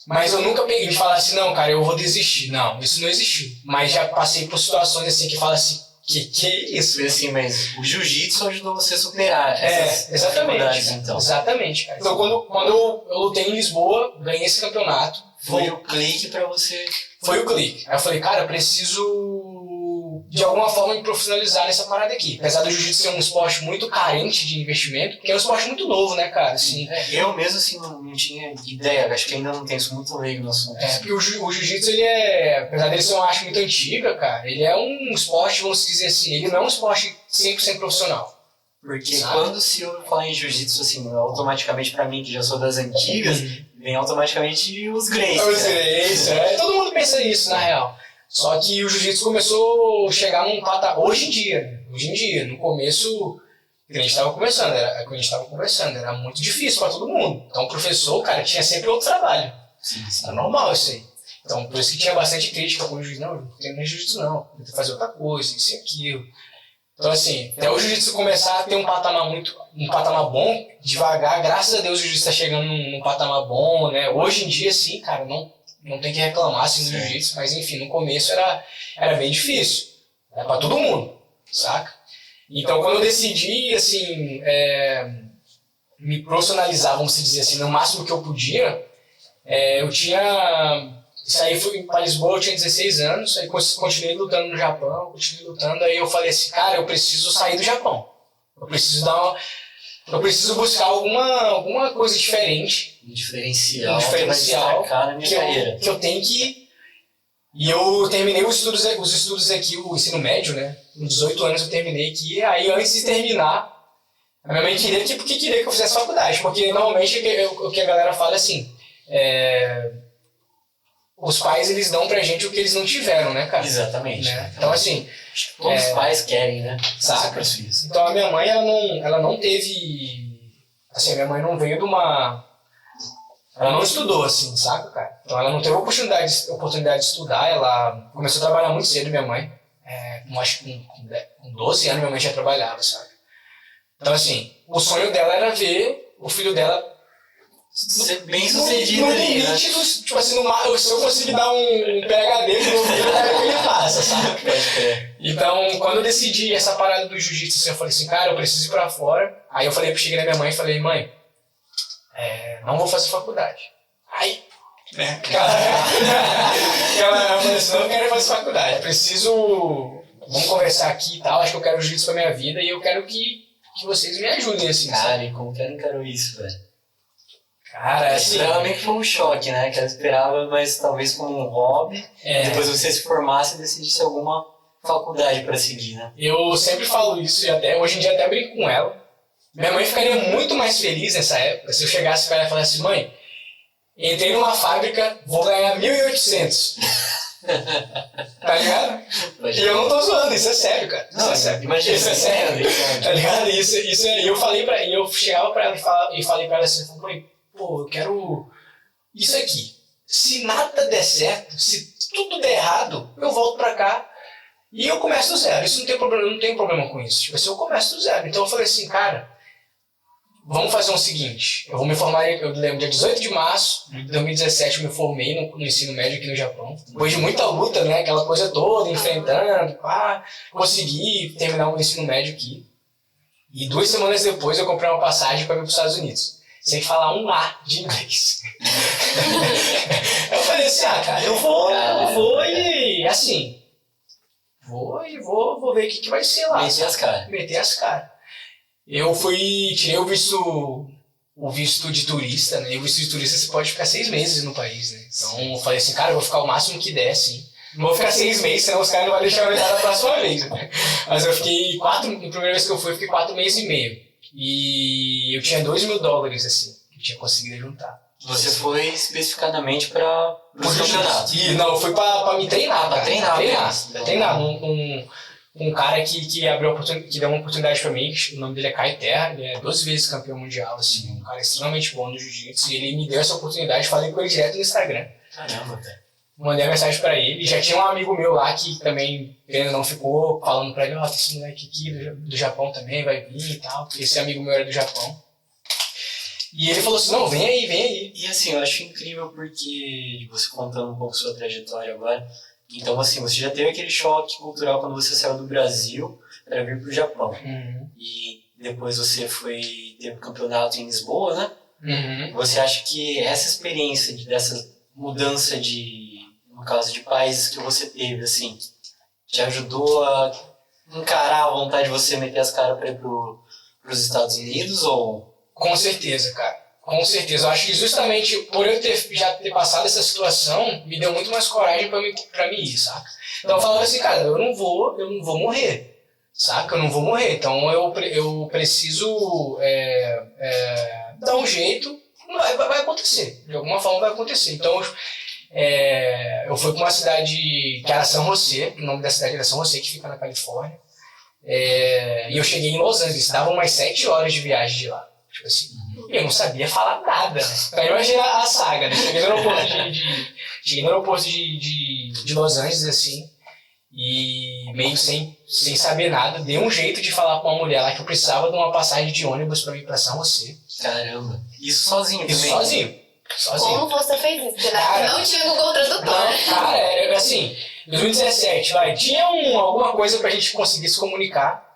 mas eu nunca peguei de falar assim, não, cara, eu vou desistir. Não, isso não existiu. Mas já passei por situações assim que fala assim, que é isso?
assim, mas o jiu-jitsu ajudou você a superar essas
exatamente.
dificuldades, então.
Exatamente, cara. Então, quando eu lutei em Lisboa, ganhei esse campeonato.
Foi o clique pra você...
Foi o clique. Aí eu falei, cara, eu preciso de alguma forma me profissionalizar nessa parada aqui. Apesar do jiu-jitsu ser um esporte muito carente de investimento, porque é um esporte muito novo, né, cara? Assim,
eu mesmo, assim, não tinha ideia. Acho que ainda não tem isso muito leigo no assunto.
Porque o jiu-jitsu, ele apesar dele ser uma arte muito antiga, cara, ele é um esporte, vamos dizer assim, ele não é um esporte 100% profissional.
Porque quando se ouve falar em jiu-jitsu, assim, automaticamente pra mim, que já sou das antigas, vem automaticamente os Gracie.
Os Gracie, todo mundo pensa isso, na real. Só que o jiu-jitsu começou a chegar num patamar, hoje em dia, no começo, quando a gente estava conversando, era muito difícil para todo mundo. Então o professor, cara, tinha sempre outro trabalho.
Sim.
Era normal isso aí. Então por isso que tinha bastante crítica com o jiu-jitsu. Não tem nem jiu-jitsu não, tem que fazer outra coisa, isso e aquilo. Então assim, até o jiu-jitsu começar a ter um patamar bom, devagar, graças a Deus o jiu-jitsu está chegando num patamar bom, né? Hoje em dia, sim, cara, não tem que reclamar assim, do jiu-jitsu, mas enfim, no começo era bem difícil. Era pra todo mundo, saca? Então quando eu decidi, assim, me profissionalizar, vamos dizer assim, no máximo que eu podia, eu tinha... Isso aí fui pra Lisboa, eu tinha 16 anos, aí continuei lutando no Japão, aí eu falei assim, cara, eu preciso sair do Japão. Eu preciso buscar alguma coisa diferente.
Um diferencial
Que vai
destacar na minha carreira.
Que eu tenho que... E eu terminei os estudos aqui, o ensino médio, né? Com 18 anos eu terminei aqui, aí antes de terminar, a minha mãe queria que eu fizesse faculdade, porque normalmente o que a galera fala é assim, os pais, eles dão pra gente o que eles não tiveram, né, cara?
Exatamente.
Né? Então, assim...
Todos os pais querem, né?
Saca? Então, a minha mãe, ela não teve... Assim, a minha mãe não veio de uma... Ela não estudou, assim, saca, cara? Então, ela não teve oportunidade de estudar. Ela começou a trabalhar muito cedo, minha mãe. Acho que com 12 anos, minha mãe já trabalhava, sabe? Então, assim, o sonho dela era ver o filho dela
ser bem sucedido ali, né?
Tipo assim, se eu conseguir dar um PhD no meu filho, eu quero que ele faça, sabe? Então, quando eu decidi essa parada do jiu-jitsu, assim, eu falei assim, cara, eu preciso ir pra fora. Aí eu cheguei na minha mãe e falei, mãe, não vou fazer faculdade. Aí, ela falou assim, não quero fazer faculdade, vamos conversar aqui e tal, acho que eu quero jiu-jitsu pra minha vida e eu quero que vocês me ajudem, assim,
cara,
sabe?
e como que ela encarou isso, velho?
Cara, assim...
Realmente foi um choque, né? Que ela esperava, mas talvez como um hobby. Depois você se formasse e decidisse alguma faculdade pra seguir, né?
Eu sempre falo isso e hoje em dia até brinco com ela. Minha mãe ficaria muito mais feliz nessa época se eu chegasse pra ela e falasse, mãe, entrei numa fábrica, vou ganhar 1.800. Tá ligado? E eu não tô zoando, isso é sério, cara. Isso é sério.
Imagina,
isso é sério. Tá ligado? Isso é. Eu chegava pra ela e falei pra ela assim, pô, eu quero isso aqui. Se nada der certo, se tudo der errado, eu volto pra cá e eu começo do zero. Isso não tem problema, eu não tenho problema com isso. Tipo assim, eu começo do zero. Então eu falei assim, cara, vamos fazer o seguinte, eu vou me formar, eu lembro, dia 18 de março de 2017 eu me formei no ensino médio aqui no Japão. Depois de muita luta, né, aquela coisa toda, enfrentando, consegui terminar o ensino médio aqui. E 2 semanas depois eu comprei uma passagem para ir para os Estados Unidos, sem falar um A de inglês. Eu falei assim, cara, eu vou e assim, vou ver o que vai ser lá. Meter as caras. Eu tirei o visto de turista, né? E o visto de turista você pode ficar 6 meses no país, né? Então eu falei assim, cara, eu vou ficar o máximo que der, assim. Não vou ficar 6 meses, senão os caras não vão deixar eu entrar na próxima vez, né? Mas eu fiquei na primeira vez que eu fui, eu fiquei 4 meses e meio. E eu tinha $2.000, assim, que eu tinha conseguido juntar.
Você foi especificadamente para os campeonatos?
Não, eu fui pra me treinar.
Pra treinar.
Um cara que deu uma oportunidade pra mim, o nome dele é Kai Terra, ele é 12 vezes campeão mundial, assim, um cara extremamente bom no jiu-jitsu, e ele me deu essa oportunidade, falei com ele direto no Instagram.
Caramba, velho.
Mandei uma mensagem pra ele, já tinha um amigo meu lá que também, ainda não ficou, falando pra ele, tem esse moleque aqui do Japão também, vai vir e tal, porque esse amigo meu era do Japão. E ele falou assim, não, vem aí.
E assim, eu acho incrível porque, você contando um pouco sua trajetória agora, então assim, você já teve aquele choque cultural quando você saiu do Brasil para vir pro Japão.
Uhum.
E depois você teve um campeonato em Lisboa, né?
Uhum.
Você acha que essa experiência dessa mudança no caso de países que você teve, assim, te ajudou a encarar a vontade de você meter as caras para ir pros Estados Unidos, ou...
Com certeza, cara. Com certeza. Eu acho que justamente por eu já ter passado essa situação, me deu muito mais coragem pra me ir, saca? Então eu falava assim, cara, eu não vou morrer, saca? Eu não vou morrer. Então eu preciso dar um jeito, vai acontecer. De alguma forma vai acontecer. Então eu fui pra uma cidade que era San José, o nome da cidade era San José, que fica na Califórnia. E eu cheguei em Los Angeles, davam umas 7 horas de viagem de lá. Tipo assim, eu não sabia falar nada, né? Então imagina a saga, né? Cheguei no aeroporto de Los Angeles, assim, e meio sem saber nada, dei um jeito de falar com uma mulher lá que eu precisava de uma passagem de ônibus pra ir pra São José.
Caramba. Isso sozinho também?
Isso sozinho.
Como você fez isso? Porque não tinha Google Tradutor.
Não, cara, era assim, 2017, tinha alguma coisa pra gente conseguir se comunicar.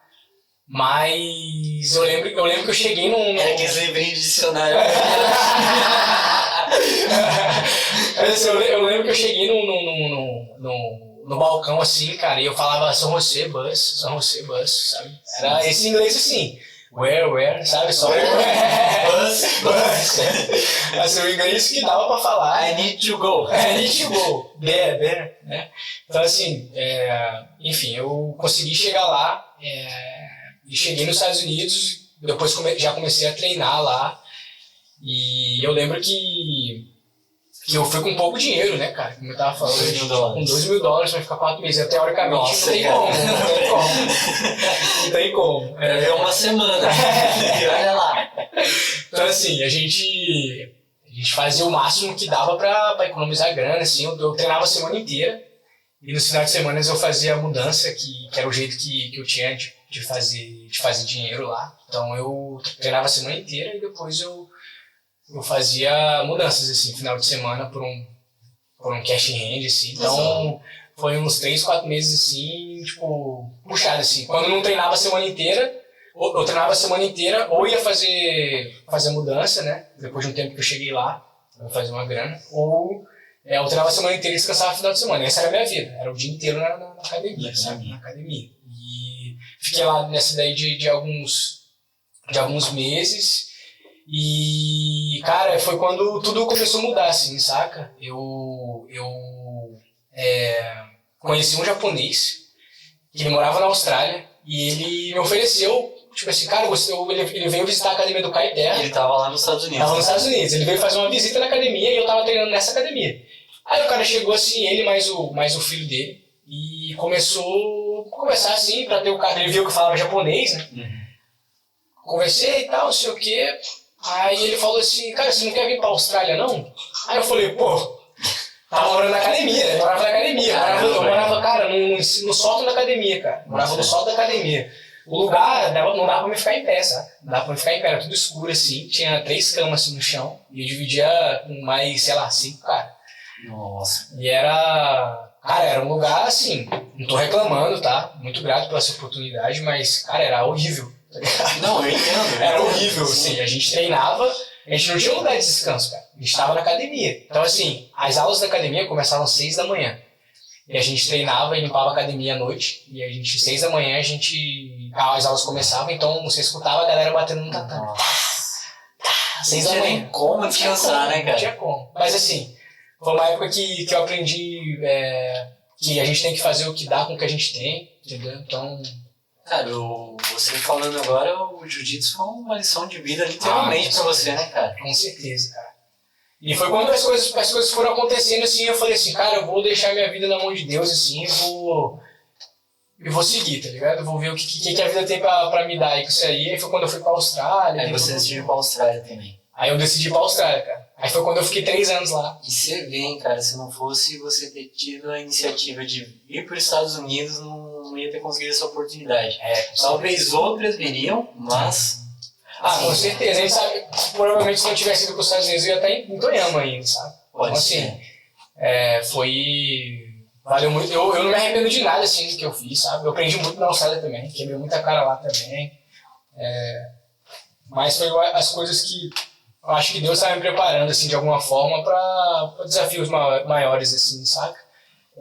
Mas eu lembro que eu cheguei num...
Era aqueles livrinhos de dicionário.
Eu lembro que eu cheguei no balcão assim, cara, e eu falava São José Bus, sabe? Era esse inglês assim, where, sabe? Só bus. Assim, o inglês que dava pra falar.
I need to go.
There, né? Então assim, enfim, eu consegui chegar lá, e cheguei nos Estados Unidos, depois já comecei a treinar lá, e eu lembro que eu fui com pouco dinheiro, né, cara, como eu tava falando, com $2.000 pra ficar 4 meses, teoricamente. Nossa, não tem como.
É uma semana, e olha lá.
Então assim, a gente fazia o máximo que dava pra economizar grana, assim, eu treinava a semana inteira, e nos finais de semana eu fazia a mudança, que era o jeito que eu tinha de fazer dinheiro lá. Então eu treinava a semana inteira e depois eu fazia mudanças, assim, final de semana por um cash in hand, assim. Então foi uns 3, 4 meses, assim, tipo, puxado, assim. Quando eu não treinava a semana inteira, eu treinava a semana inteira ou ia fazer mudança, né? Depois de um tempo que eu cheguei lá, eu fazer uma grana, ou eu treinava a semana inteira e descansava no final de semana. Essa era a minha vida, era o dia inteiro na academia, sabe? Na academia. Fiquei lá nessa daí de alguns meses e, cara, foi quando tudo começou a mudar, assim, saca? Eu conheci um japonês que ele morava na Austrália e ele me ofereceu, tipo assim, cara, ele veio visitar a academia do Kai Terra.
Ele tava lá nos Estados Unidos.
Ele veio fazer uma visita na academia e eu tava treinando nessa academia. Aí o cara chegou assim, ele mais o filho dele, e começou a conversar assim, pra ter o cara, ele viu que eu falava japonês, né? Conversei e tal, não sei o quê. Aí ele falou assim, cara, você não quer vir pra Austrália, não? Aí eu falei, pô, tava morando na academia, eu morava na academia. Eu morava, cara, no sótão da academia, cara. Morava no sótão da academia. O lugar não dava pra me ficar em pé, sabe? Não dava pra me ficar em pé, era tudo escuro assim. Tinha 3 camas assim no chão. E eu dividia com mais, sei lá, 5 caras.
Nossa.
E era um lugar assim, não tô reclamando, tá? Muito grato pela essa oportunidade, mas, cara, era horrível.
Não, eu entendo.
Era horrível, assim, a gente treinava, a gente não tinha lugar de descanso, cara. A gente estava na academia. Então, assim, as aulas da academia começavam às 6 da manhã. E a gente treinava e limpava a academia à noite. E a gente, 6 da manhã, as aulas começavam, então você escutava a galera batendo no tatame. 6 da manhã.
Não tinha nem como descansar, né, cara?
Não tinha como. Mas, assim, foi uma época que eu aprendi que a gente tem que fazer o que dá com o que a gente tem, entendeu? Então...
Cara, você falando agora, o jiu-jitsu foi uma lição de vida literalmente pra você, né, cara?
Com certeza, cara. E foi quando as coisas foram acontecendo assim, eu falei assim, cara, eu vou deixar minha vida na mão de Deus, assim, eu vou seguir, tá ligado? Eu vou ver o que a vida tem pra me dar aí com isso aí. Aí foi quando eu fui pra Austrália.
Aí você decidiu ir pra Austrália também.
Aí eu decidi ir pra Austrália, cara. Aí foi quando eu fiquei 3 anos lá.
E você vê, hein, cara, se não fosse você ter tido a iniciativa de ir para os Estados Unidos, não ia ter conseguido essa oportunidade. Talvez outras viriam, mas...
Com certeza. A gente sabe, provavelmente se não tivesse ido para os Estados Unidos, eu ia estar em Toyama ainda, sabe?
Pode
então,
ser.
Valeu muito. Eu não me arrependo de nada, assim, do que eu fiz, sabe? Eu aprendi muito na Austrália também, quebrei muita cara lá também. Mas foi as coisas que eu acho que Deus estava me preparando, assim, de alguma forma para desafios maiores, assim, saca?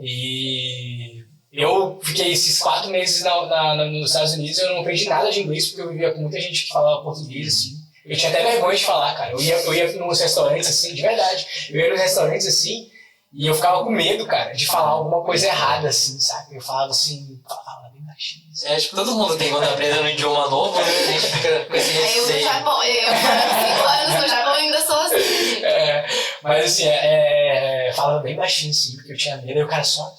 E eu fiquei esses 4 meses nos Estados Unidos, eu não aprendi nada de inglês, porque eu vivia com muita gente que falava português, assim. Eu tinha até vergonha de falar, cara. Eu ia nos restaurantes, assim, de verdade. Eu ia nos restaurantes, assim, e eu ficava com medo, cara, de falar alguma coisa errada, assim, sabe? Eu falava assim, falava bem baixinho.
Acho que todo mundo tem quando aprende um idioma novo, né? A gente fica com esse receio.
Eu morando 5 anos no Japão ainda sou assim.
Mas assim, falava bem baixinho, assim, porque eu tinha medo, aí o cara só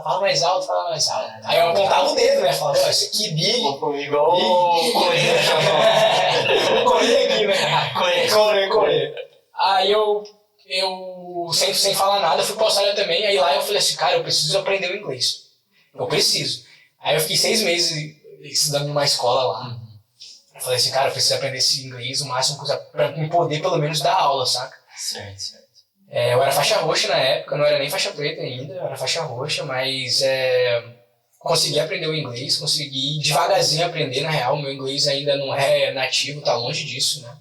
fala mais alto, fala mais alto. Aí eu apontava o dedo, né? Falava, isso aqui, Big.
Igual o Coreia do Japão.
O Coreia aqui, né? Coreia. Aí eu sem falar nada, fui pra Austrália também. Aí lá eu falei assim, cara, eu preciso aprender o inglês. Eu preciso. Aí eu fiquei 6 meses estudando numa escola lá. Eu falei assim, cara, eu preciso aprender esse inglês o máximo pra me poder pelo menos dar aula, saca?
Certo.
Eu era faixa roxa na época, não era nem faixa preta ainda, eu era faixa roxa, mas consegui aprender o inglês, consegui devagarzinho aprender, na real, meu inglês ainda não é nativo, tá longe disso, né?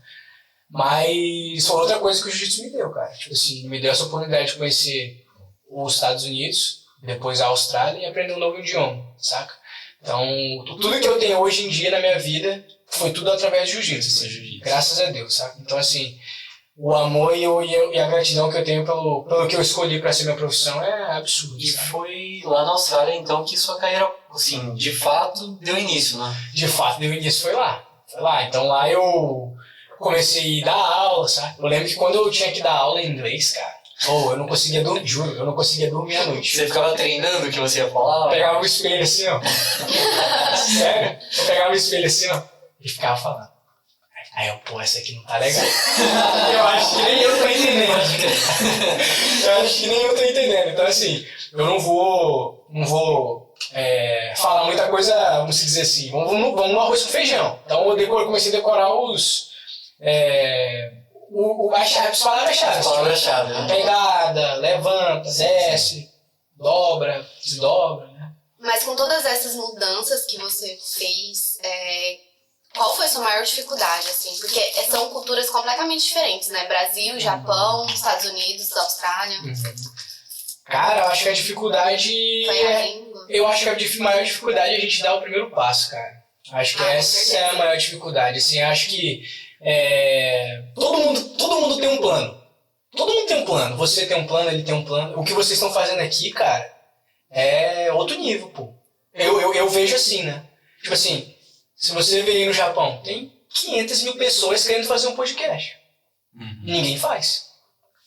Mas foi outra coisa que o jiu-jitsu me deu, cara. Tipo assim, me deu essa oportunidade de conhecer os Estados Unidos, depois a Austrália e aprender um novo idioma, saca? Então, tudo que eu tenho hoje em dia na minha vida foi tudo através do jiu-jitsu, assim, graças a Deus, saca? Então, assim, o amor e a gratidão que eu tenho pelo que eu escolhi para ser minha profissão é absurdo.
E foi lá na Austrália, então, que sua carreira, assim, de fato, deu início, né?
De fato, deu início, foi lá. Então lá eu comecei a dar aula, sabe? Eu lembro que quando eu tinha que dar aula em inglês, cara, eu não conseguia dormir, juro, eu não conseguia dormir à noite.
Você ficava treinando o que você ia falar?
Eu pegava o espelho assim, ó. Sério? Eu pegava o espelho assim, ó, e ficava falando. Aí eu, pô, essa aqui não tá legal. Eu acho que nem eu tô entendendo. Então, assim, eu não vou falar muita coisa, vamos dizer assim, vamos no arroz com feijão. Então eu comecei a decorar as palavras-chave.
Né?
Pegada, levanta, desce, dobra, desdobra, né?
Mas com todas essas mudanças que você fez, qual foi a sua maior dificuldade, assim? Porque são culturas completamente diferentes, né? Brasil, Japão, Estados Unidos, Austrália.
Cara, eu acho que a dificuldade...
Foi a língua?
Eu acho que a maior dificuldade é a gente dar o primeiro passo, cara. Acho que essa é a maior dificuldade. Assim, acho que todo mundo tem um plano. Todo mundo tem um plano. Você tem um plano, ele tem um plano. O que vocês estão fazendo aqui, cara, é outro nível, pô. Eu vejo assim, né? Tipo assim, se você veio no Japão, tem 500 mil pessoas querendo fazer um podcast. Ninguém faz.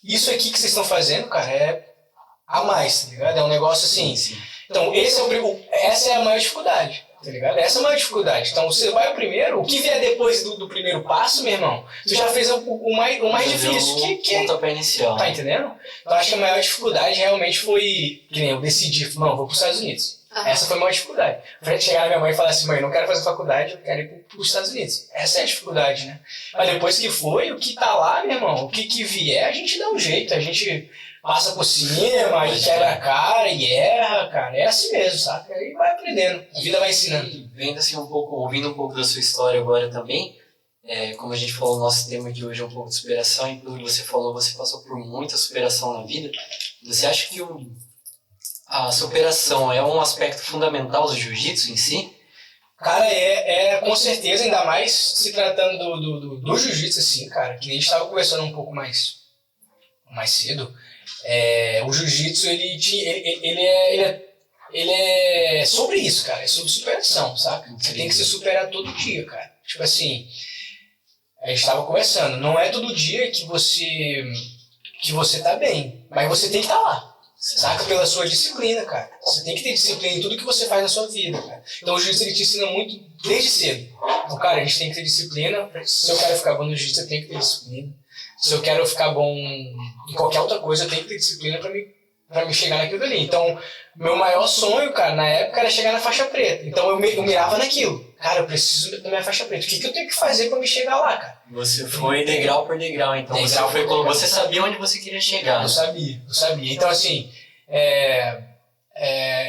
isso aqui que vocês estão fazendo, cara, é a mais, tá ligado? É um negócio assim.
Sim.
Então, essa é a maior dificuldade, tá ligado? Essa é a maior dificuldade. Então, você vai o primeiro, o que vier depois do primeiro passo, meu irmão, tu já fez o mais difícil, que é...
pontapé inicial.
Tá entendendo? Então, acho que a maior dificuldade realmente foi, que nem eu decidi, não, vou pros Estados Unidos. Essa foi a maior dificuldade. Pra chegar na minha mãe e falar assim, mãe, não quero fazer faculdade, eu quero ir pros Estados Unidos. Essa é a dificuldade, né? Mas depois que foi, o que tá lá, meu irmão, o que vier, a gente dá um jeito, a gente passa por cima, e quebra a cara, e erra, cara. É assim mesmo, sabe? Aí vai aprendendo, a vida vai ensinando.
E vendo assim ouvindo um pouco da sua história agora também, como a gente falou, o nosso tema aqui hoje é um pouco de superação, e pelo que você falou, você passou por muita superação na vida. Você acha que a superação é um aspecto fundamental do jiu-jitsu em si?
Cara, com certeza, ainda mais se tratando do jiu-jitsu, assim, cara, que nem a gente tava conversando um pouco mais cedo. O jiu-jitsu, ele é sobre isso, cara, é sobre superação, saca? Você tem que se superar todo dia, cara. Tipo assim, a gente tava conversando, não é todo dia que você tá bem, mas você tem que estar lá. Saca? Pela sua disciplina, cara. Você tem que ter disciplina em tudo que você faz na sua vida, cara. Então o jiu-jitsu ele te ensina muito desde cedo. Então, cara, a gente tem que ter disciplina. Se eu quero ficar bom no jiu-jitsu, eu tenho que ter disciplina. Se eu quero ficar bom em qualquer outra coisa, eu tenho que ter disciplina pra me chegar naquilo ali. Então, meu maior sonho, cara, na época era chegar na faixa preta. Então eu mirava naquilo. Cara, eu preciso da minha faixa preta. O que eu tenho que fazer pra me chegar lá, cara?
Você foi degrau por degrau, então. Você sabia onde você queria chegar.
Eu sabia. Então, assim,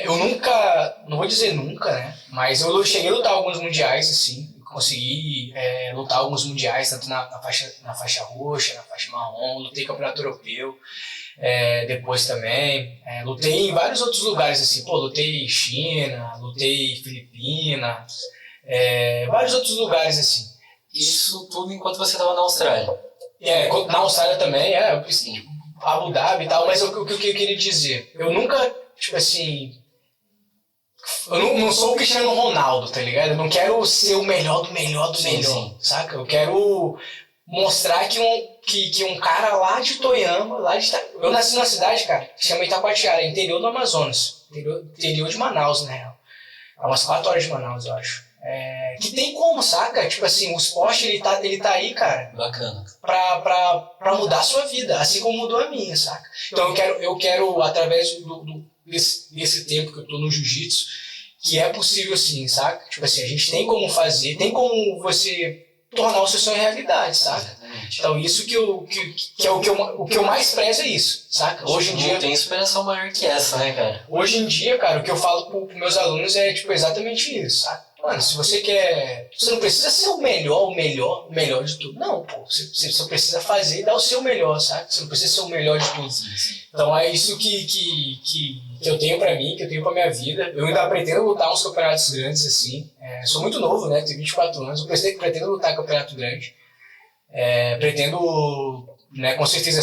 eu nunca, não vou dizer nunca, né? Mas eu cheguei a lutar alguns mundiais, assim. Consegui lutar alguns mundiais, tanto na faixa roxa, na faixa marrom. Lutei campeonato europeu. Depois também, lutei em vários outros lugares, assim, lutei China, lutei Filipinas, vários outros lugares, assim.
Isso tudo enquanto você estava na Austrália?
Na Austrália também, Abu Dhabi e tal, mas o que eu queria dizer, eu nunca, tipo assim, eu não sou o Cristiano Ronaldo, tá ligado? Eu não quero ser o melhor do melhor do melhor, sim. Saca? Eu quero mostrar que um cara lá de Toyama, eu nasci numa cidade, cara, que chama Itacoatiara, interior do Amazonas, interior de Manaus, na real. É umas 4 horas de Manaus, eu acho. Que tem como, saca? Tipo assim, o esporte, ele tá aí, cara.
Bacana.
Pra mudar a sua vida, assim como mudou a minha, saca? Então eu quero através desse tempo que eu tô no jiu-jitsu, que é possível sim, saca? Tipo assim, a gente tem como fazer, tem como você tornar o seu sonho realidade, saca?
Exatamente.
Então isso que é o que eu mais prezo é isso, saca? Hoje em dia
não tem superação maior que essa, né, cara?
Hoje em dia, cara, o que eu falo pros meus alunos é tipo exatamente isso, saca? Mano, se você quer... Você não precisa ser o melhor de tudo. Não, pô. Você só precisa fazer e dar o seu melhor, sabe? Você não precisa ser o melhor de tudo. Então é isso que eu tenho pra mim, que eu tenho pra minha vida. Eu ainda pretendo lutar uns campeonatos grandes, assim. Sou muito novo, né? Tenho 24 anos. Eu pretendo lutar em campeonato grande. Pretendo, né, com certeza,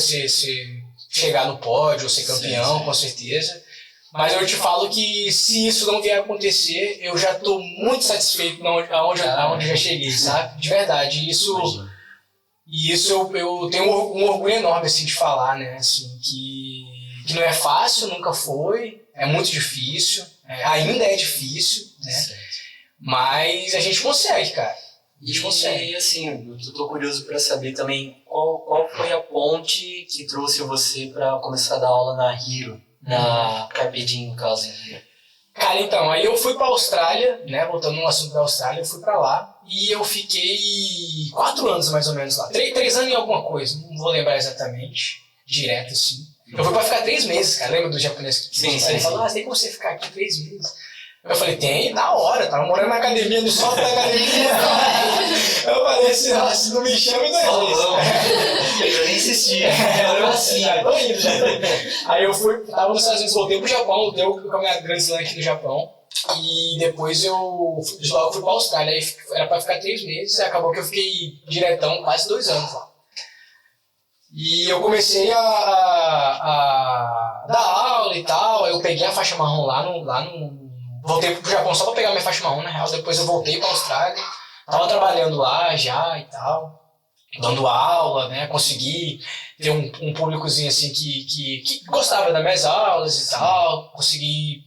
chegar no pódio, ser campeão, sim. Com certeza. Mas eu te falo que se isso não vier a acontecer, eu já estou muito satisfeito aonde eu já cheguei, sabe? De verdade. E isso eu tenho um orgulho enorme assim, de falar, né? Assim, que não é fácil, nunca foi, é muito difícil, ainda é difícil, né? Certo. Mas a gente consegue, cara. A gente consegue.
E assim, eu tô curioso para saber também qual foi a ponte que trouxe você para começar a dar aula na Hero. Na Carpe Diem, no caso.
Cara, então, aí eu fui pra Austrália, né, voltando no assunto da Austrália, eu fui pra lá e eu fiquei 4 anos mais ou menos lá, 3 anos em alguma coisa, não vou lembrar exatamente, direto assim. Eu fui pra ficar 3 meses, cara, lembra do japonês que
sim.
Ele falou, tem como você ficar aqui 3 meses? Eu falei, tem, da hora, tava morando na academia, no sótão da academia. Eu falei assim, nossa, não me chama e não
eu nem insistia.
Eu assim, tô indo já. Aí eu tava nos Estados Unidos, voltei pro Japão, lutei o campeonato Grand Slam aqui no Japão. E depois de logo fui pra Austrália, aí era pra ficar 3 meses, e acabou que eu fiquei diretão quase 2 anos lá. E eu comecei a dar aula e tal, aí eu peguei a faixa marrom lá no voltei pro Japão só pra pegar minha faixa marrom, na real, depois eu voltei pra Austrália, tava trabalhando lá já e tal. dando aula, né? Consegui ter um públicozinho assim que gostava das minhas aulas e tal. Consegui...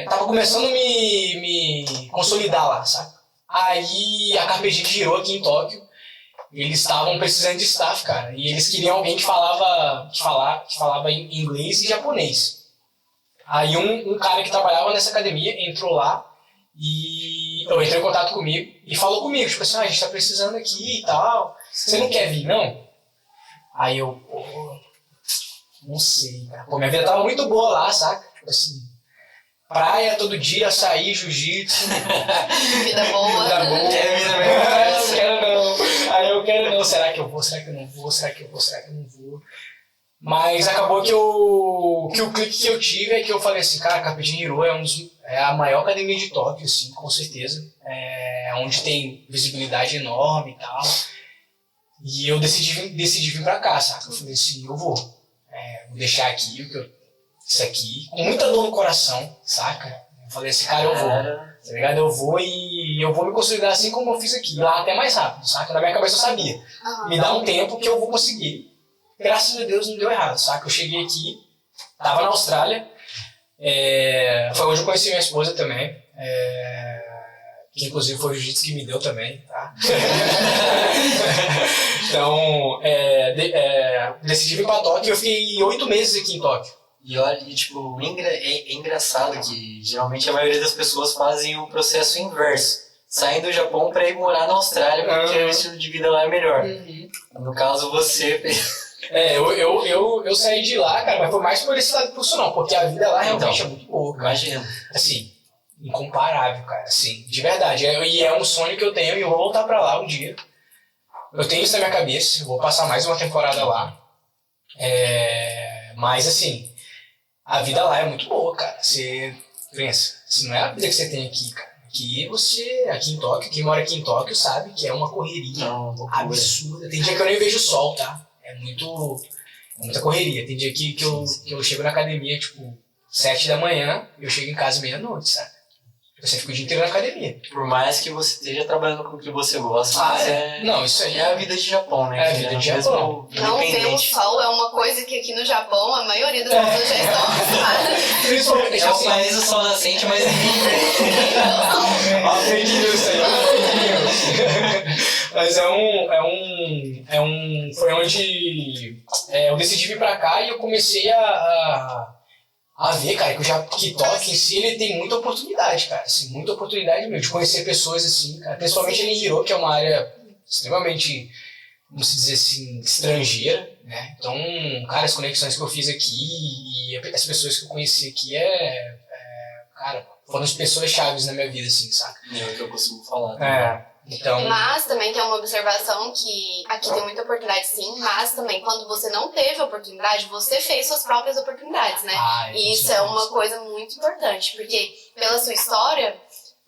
tava começando a me consolidar lá, sabe? Aí a Carpegic girou aqui em Tóquio. Eles estavam precisando de staff, cara. E eles queriam alguém que falava em inglês e japonês. Aí um cara que trabalhava nessa academia entrou lá e entrou em contato comigo e falou comigo, tipo assim, a gente tá precisando aqui e tal. Você não quer vir, não? Aí eu, não sei, cara. Minha vida tava muito boa lá, saca? Tipo assim, praia todo dia, açaí, jiu-jitsu.
Vida boa.
Vida boa. Eu quero não. Aí eu quero não. Será que eu vou? Será que eu não vou? Será que eu vou? Será que eu não vou? Mas acabou que o clique que eu tive é que eu falei assim, cara, Carpegic Hero é a maior academia de Tóquio, assim, com certeza. É onde tem visibilidade enorme e tal. E eu decidi vir pra cá, saca? Eu falei assim, eu vou deixar aqui isso aqui, com muita dor no coração, saca? Eu falei assim, cara, eu vou, tá ligado? Eu vou e eu vou me consolidar assim como eu fiz aqui, lá até mais rápido, saca? Na minha cabeça eu sabia. Me dá um tempo que eu vou conseguir. Graças a Deus não deu errado, saca? Eu cheguei aqui, tava na Austrália, foi onde eu conheci minha esposa também, que inclusive foi o jiu-jitsu que me deu também, tá? Então, decidi vir pra Tóquio e eu fiquei 8 meses aqui em Tóquio.
E olha, tipo, é engraçado que geralmente a maioria das pessoas fazem o processo inverso. Saem do Japão para ir morar na Austrália porque o estilo de vida lá é melhor. No caso, você fez...
Eu saí de lá, cara, mas foi mais por esse lado profissional, porque a vida lá realmente é muito boa.
Imagina.
Assim, incomparável, cara, assim, de verdade. E é um sonho que eu tenho e eu vou voltar pra lá um dia. Eu tenho isso na minha cabeça, eu vou passar mais uma temporada lá. Mas, assim, a vida lá é muito boa, cara. Você pensa, assim, não é a vida que você tem aqui, cara. Aqui em Tóquio, quem mora aqui em Tóquio sabe que é uma correria absurda. Tem dia que eu nem vejo o sol, tá? É muita correria. Tem dia que eu chego na academia, tipo, 7 da manhã, e eu chego em casa meia-noite, sabe? Você fica o dia inteiro na academia.
Por mais que você esteja trabalhando com o que você gosta,
não, isso aí
é a vida de Japão, né?
É a vida de Japão.
Não ver o sol é uma coisa que aqui no Japão a maioria das pessoas já estão acostumadas.
Principalmente
é o país do sol nascente, mas
fake news aí, Mas foi onde eu decidi vir pra cá e eu comecei a ver, cara, que Tóquio em si ele tem muita oportunidade, cara, assim, muita oportunidade mesmo, de conhecer pessoas assim, cara, principalmente ali em Hiro, que é uma área extremamente, vamos dizer assim, estrangeira, né, então, cara, as conexões que eu fiz aqui e as pessoas que eu conheci aqui cara, foram as pessoas chaves na minha vida, assim, saca?
É o que eu costumo falar.
Então...
Mas também tem uma observação que aqui tem muita oportunidade sim, mas também quando você não teve oportunidade, você fez suas próprias oportunidades, né? E isso é uma coisa muito importante, porque pela sua história,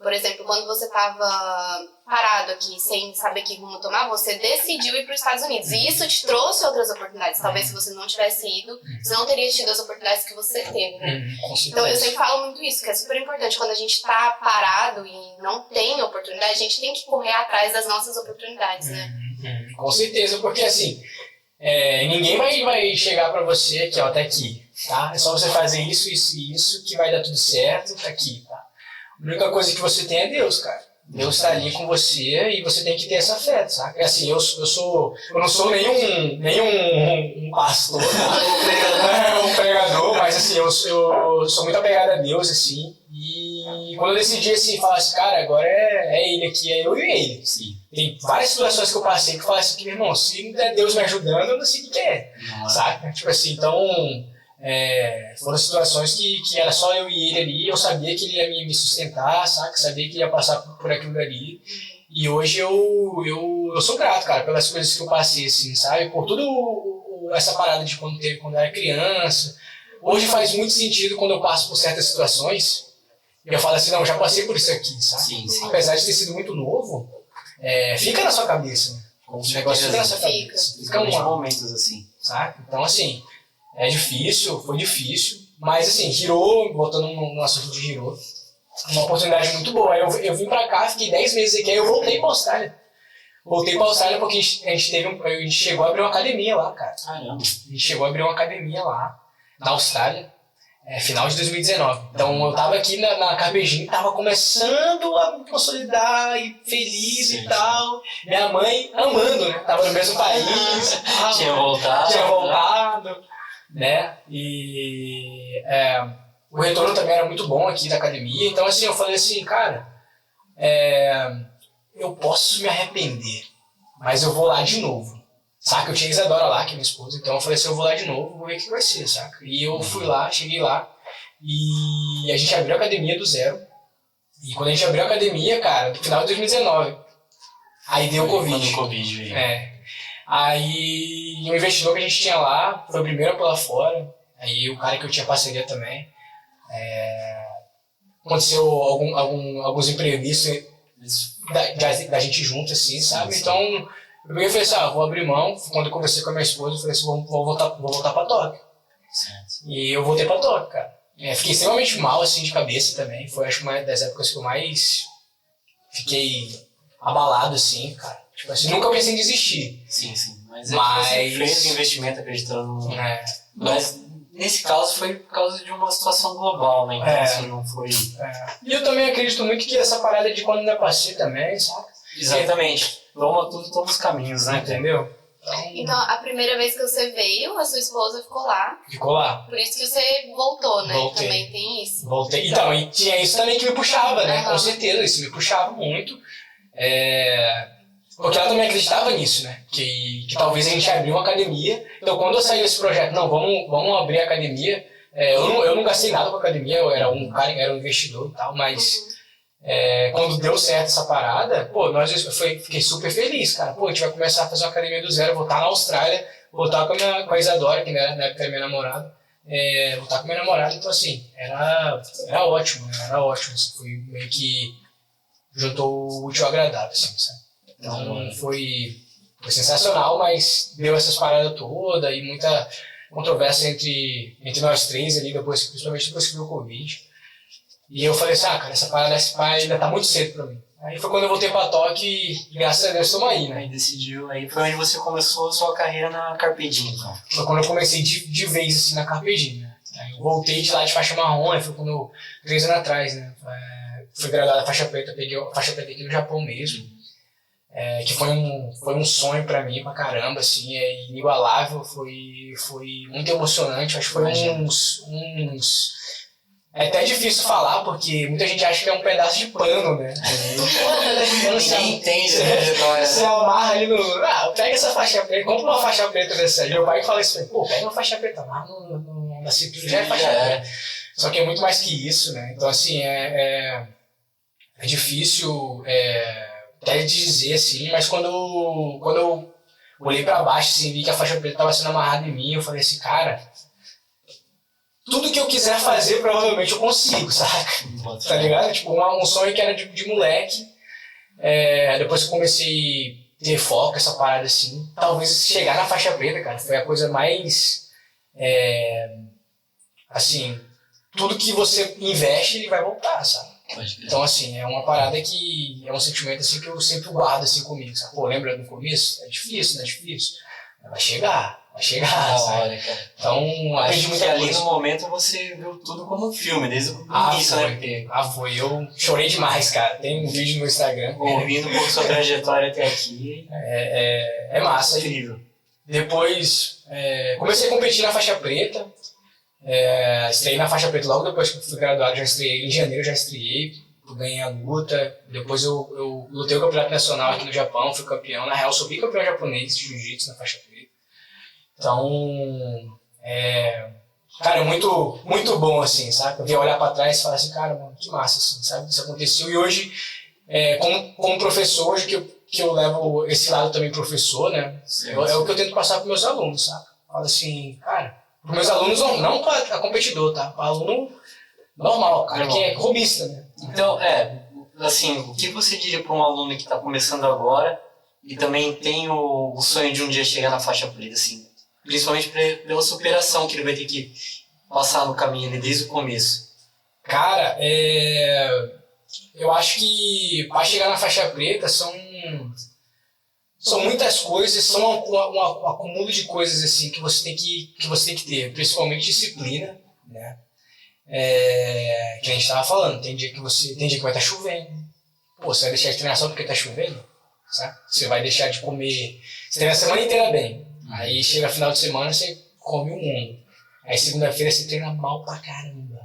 por exemplo, quando você estava parado aqui sem saber que rumo tomar, você decidiu ir para os Estados Unidos. E isso te trouxe outras oportunidades. Talvez se você não tivesse ido, você não teria tido as oportunidades que você teve, né? Então eu sempre falo muito isso, que é super importante. Quando a gente está parado e não tem oportunidade, a gente tem que correr atrás das nossas oportunidades, né?
Com certeza, porque assim, ninguém vai chegar para você aqui, ó, tá aqui, tá? É só você fazer isso, isso e isso que vai dar tudo certo, tá aqui, tá? A única coisa que você tem é Deus, cara. Deus está ali com você e você tem que ter essa fé, sabe? Assim, eu não sou nenhum pastor, um pregador, mas assim, eu sou muito apegado a Deus, assim, e quando eu decidi, assim, falar assim, cara, agora é ele aqui, é eu e ele, assim. Tem várias situações que eu passei que eu falei assim, que, meu irmão, se não é Deus me ajudando, eu não sei o que é, sabe? Tipo assim, então... foram situações que era só eu e ele ali, eu sabia que ele ia me sustentar, sabe? Sabia que ia passar por aquilo dali. E hoje eu sou grato, cara, pelas coisas que eu passei, assim, sabe? Por tudo essa parada de quando eu era criança. Hoje faz muito sentido quando eu passo por certas situações e eu falo assim, não, eu já passei por isso aqui, sabe?
Sim.
Apesar de ter sido muito novo, fica na sua cabeça, né? O negócio fica na sua cabeça. Fica
momentos assim.
Sabe? Então, assim... foi difícil, mas assim, Hiro, voltando no assunto de Hiro, uma oportunidade muito boa. Eu vim pra cá, fiquei 10 meses aqui, aí eu voltei pra Austrália. Voltei pra Austrália porque a gente chegou a abrir uma academia lá, cara.
Caramba.
A gente chegou a abrir uma academia lá, na Austrália, final de 2019. Então eu tava aqui na Carpegin, tava começando a me consolidar e feliz e tal. Minha mãe amando, né? Tava no mesmo país.
Tinha voltado.
Né? E o retorno também era muito bom aqui da academia. Então assim, eu falei assim, cara, eu posso me arrepender, mas eu vou lá de novo. Saca? Eu tinha a Isadora lá, que é minha esposa, então eu falei assim, eu vou lá de novo, vou ver o que vai ser, saca? E eu fui lá, cheguei lá, e a gente abriu a academia do zero. E quando a gente abriu a academia, cara, no final de 2019, aí deu o Covid.
Quando o Covid veio.
Aí o investidor que a gente tinha lá foi o primeiro a pular fora, aí o cara que eu tinha parceria também. Aconteceu alguns imprevistos da gente junto, assim, sabe? Então, eu peguei e falei assim, vou abrir mão. Quando eu conversei com a minha esposa, eu falei assim, vou voltar pra Tóquio.
Certo.
E eu voltei pra Tóquio, cara. Fiquei extremamente mal, assim, de cabeça também. Foi, acho que, uma das épocas que eu mais fiquei abalado, assim, cara. Tipo assim, nunca pensei em desistir.
Sim. Mas você fez o investimento acreditando no... Mas nesse caso foi por causa de uma situação global, né? Então assim, não foi...
E eu também acredito muito que essa parada de quando não é pra si também, sabe?
Exatamente. Vamos a tudo, todos os caminhos, né?
Entendeu?
Então, a primeira vez que você veio, a sua esposa ficou lá.
Ficou lá.
Por isso que você voltou, né?
Voltei.
Também tem isso.
Voltei. Então, e tinha isso também que me puxava, né? Com certeza, isso me puxava muito. Porque ela também acreditava nisso, né? Que talvez a gente abriu uma academia. Então, quando eu saí desse projeto, não, vamos abrir a academia. Eu não gastei nada com a academia, eu era um cara, era um investidor e tal, mas quando deu certo essa parada, pô, fiquei super feliz, cara. Pô, a gente vai começar a fazer uma academia do zero, vou estar na Austrália, vou estar com a Isadora, que na época era minha namorada. Vou estar com minha namorada, então assim, era ótimo, né? Era ótimo. Assim, foi meio que juntou o útil ao agradável, assim, sabe? Então foi sensacional, mas deu essas paradas todas e muita controvérsia entre nós três ali, principalmente depois que veio o Covid. E eu falei assim, cara, essa parada ainda tá muito cedo pra mim. Aí foi quando eu voltei pra Tóquio e graças a Deus estamos aí, né?
Aí decidiu, aí foi onde você começou a sua carreira na Carpedinho, então.
Foi quando eu comecei de vez, assim, na Carpedinho, né? Aí eu voltei de lá de faixa marrom, aí foi quando 3 anos atrás, né? Fui graduado a faixa preta, peguei a faixa preta aqui no Japão mesmo. Que foi um sonho pra mim, pra caramba, assim, inigualável, foi muito emocionante, acho que foi é até difícil falar, porque muita gente acha que é um pedaço de pano, né?
Ninguém entende a trajetória.
Você amarra ali pega essa faixa preta, compra uma faixa preta dessa aí. Meu pai fala isso, pô, pega uma faixa preta, amarra na cintura, já é faixa preta. Só que é muito mais que isso, né? Então, assim, é difícil até de dizer, assim, mas quando eu olhei pra baixo, assim, vi que a faixa preta tava sendo amarrada em mim, eu falei assim, cara, tudo que eu quiser fazer, provavelmente eu consigo, saca? Tá ligado? Tipo, um sonho que era de moleque. Depois que eu comecei a ter foco, essa parada assim, talvez chegar na faixa preta, cara, foi a coisa mais... assim, tudo que você investe, ele vai voltar, sabe? Então, assim, é uma parada que... é um sentimento, assim, que eu sempre guardo, assim, comigo, sabe? Pô, lembra no começo? É difícil, não é difícil? Vai chegar, sabe? Então, aprendi muita coisa.
Ali no momento você viu tudo como um filme, desde o início, né?
Foi. Eu chorei demais, cara. Tem um vídeo no Instagram.
Ouvindo um pouco sua trajetória até aqui.
É massa.
Incrível.
Depois, comecei a competir na faixa preta. Estreiei na faixa preta logo depois que fui graduado. Já estreiei em janeiro, ganhei a luta. Depois eu lutei o campeonato nacional aqui no Japão, fui campeão. Na real, sou bicampeão japonês de jiu-jitsu na faixa preta. Então, cara, é muito, muito bom, assim, sabe? Eu olhar pra trás e falar assim, cara, mano, que massa, assim, sabe? Isso aconteceu. E hoje, como professor, hoje que eu levo esse lado também professor, né? É o que eu tento passar pros meus alunos, sabe? Falo assim, cara, pros meus alunos, não pra competidor, tá? Pra aluno normal, cara, que é robista, né?
Então, assim, o que você diria pra um aluno que tá começando agora e também tem o sonho de um dia chegar na faixa preta, assim? Principalmente pela superação que ele vai ter que passar no caminho ali desde o começo.
Cara, eu acho que para chegar na faixa preta são São muitas coisas, são um acúmulo de coisas assim que você tem que ter, principalmente disciplina, né? Que a gente estava falando, tem dia que vai estar chovendo. Pô, você vai deixar de treinar só porque está chovendo? Sabe? Você vai deixar de comer. Você treina a semana inteira bem. Aí chega final de semana, você come um mundo. Aí segunda-feira você treina mal pra caramba.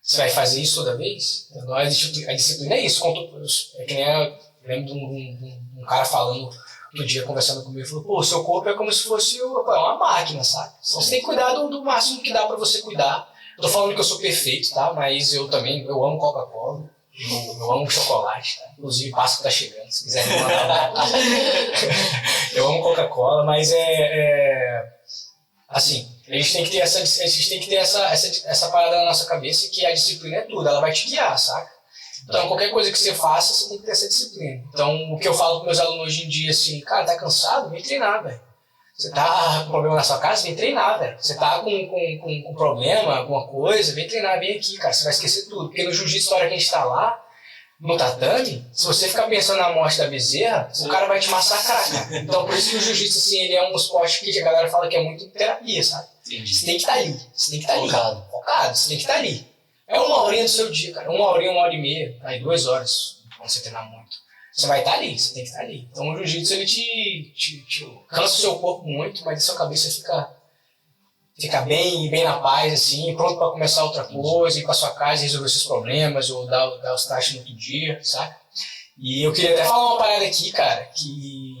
Você vai fazer isso toda vez? Então, a disciplina é isso. É que nem eu lembro de um cara falando outro dia, conversando comigo, falou, pô, seu corpo é como se fosse uma máquina, sabe? Então, você tem que cuidar do máximo que dá pra você cuidar. Eu tô falando que eu sou perfeito, tá? Mas eu amo Coca-Cola. Eu amo chocolate, tá? Inclusive Páscoa tá chegando, se quiser me mandar. Eu amo Coca-Cola, mas assim, a gente tem que ter essa parada na nossa cabeça que a disciplina é tudo, ela vai te guiar, saca? Então, qualquer coisa que você faça, você tem que ter essa disciplina. Então, o que eu falo com meus alunos hoje em dia, assim, cara, tá cansado? Vem treinar, velho. Você tá com problema na sua casa? Vem treinar, velho. Você tá com problema, alguma coisa? Vem treinar, vem aqui, cara. Você vai esquecer tudo. Porque no jiu-jitsu, na hora que a gente tá lá, no tatame, se você ficar pensando na morte da bezerra, o cara vai te massacrar, cara. Então, por isso que o jiu-jitsu, assim, ele é um esporte que a galera fala que é muito terapia, sabe?
Entendi.
Você tem que estar ali. Você tem que estar ali.
Focado.
Você tem que estar ali. É uma horinha do seu dia, cara. Uma hora e meia. Aí 2 horas, quando você treinar muito. Você vai estar ali, você tem que estar ali. Então o jiu-jitsu, ele te cansa o seu corpo muito, mas a sua cabeça fica bem na paz, assim, pronto para começar outra coisa, ir para sua casa e resolver seus problemas, ou dar os testes no outro dia, sabe? E eu queria até falar uma parada aqui, cara, que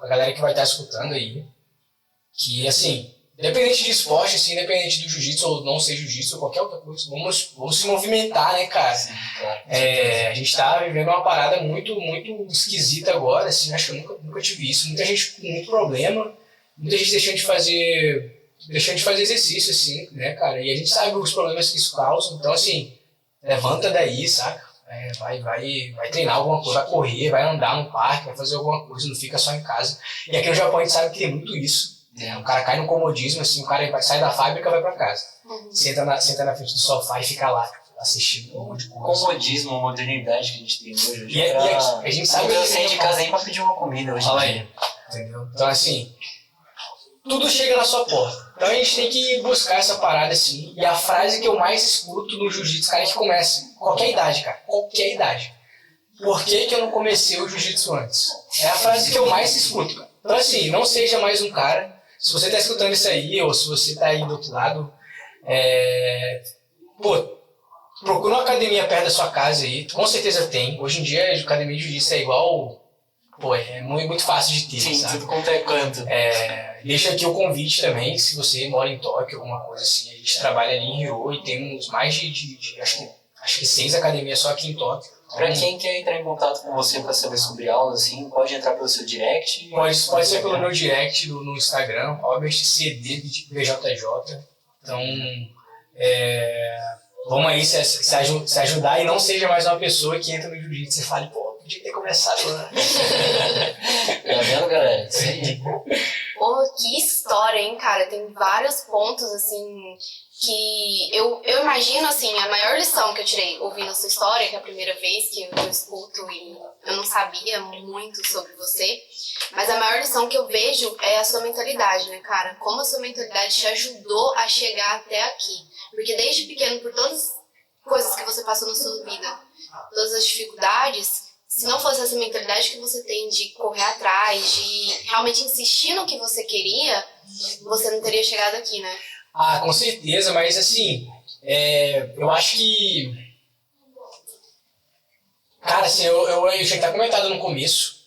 a galera que vai estar escutando aí, que assim, independente de esporte, assim, independente do jiu-jitsu ou não ser jiu-jitsu ou qualquer outra coisa, vamos se movimentar, né, cara? Sim, claro. A gente tá vivendo uma parada muito, muito esquisita agora, assim, acho que eu nunca tive isso. Muita gente com muito problema, muita gente deixando de fazer exercício, assim, né, cara? E a gente sabe os problemas que isso causa, então, assim, levanta daí, saca? Vai treinar alguma coisa, vai correr, vai andar no parque, vai fazer alguma coisa, não fica só em casa. E aqui no Japão a gente sabe que tem muito isso. O cara cai no comodismo, assim, o cara sai da fábrica e vai pra casa. Senta na frente do sofá e fica lá, assistindo um monte de coisa.
Comodismo, a modernidade que a gente tem hoje.
E a gente sabe que
eu saí de casa nem pra pedir uma comida hoje.
Fala aí. Entendeu? Então, assim, tudo chega na sua porta. Então a gente tem que buscar essa parada, assim. E a frase que eu mais escuto no jiu-jitsu, cara, é que começa, qualquer idade, cara, qualquer idade. Por que eu não comecei o jiu-jitsu antes? É a frase que eu mais escuto, cara. Então, assim, não seja mais um cara. Se você está escutando isso aí, ou se você está aí do outro lado, procura uma academia perto da sua casa aí, com certeza tem. Hoje em dia a academia de jiu-jitsu é igual, é muito fácil de ter,
sim,
sabe?
Tudo quanto é canto.
Deixa aqui o convite também, se você mora em Tóquio, alguma coisa assim, a gente trabalha ali em Hiro e temos mais de acho que 6 academias só aqui em Tóquio.
Pra quem quer entrar em contato com você para saber sobre aulas, assim, pode entrar pelo seu direct?
Pode ser pelo meu direct no Instagram, ObertCD_VJJ. Então, vamos aí se ajudar e não seja mais uma pessoa que entra no jiu-jitsu e fale, pô, podia ter começado lá.
Tá vendo, galera? Isso aí.
Pô, que história, hein, cara? Tem vários pontos, assim, que eu imagino, assim, a maior lição que eu tirei ouvindo a sua história, que é a primeira vez que eu escuto e eu não sabia muito sobre você, mas a maior lição que eu vejo é a sua mentalidade, né, cara? Como a sua mentalidade te ajudou a chegar até aqui. Porque desde pequeno, por todas as coisas que você passou na sua vida, todas as dificuldades, se não fosse essa mentalidade que você tem de correr atrás, de realmente insistir no que você queria, você não teria chegado aqui, né?
Ah, com certeza, mas assim, eu acho que... Cara, assim, eu já tinha comentado no começo,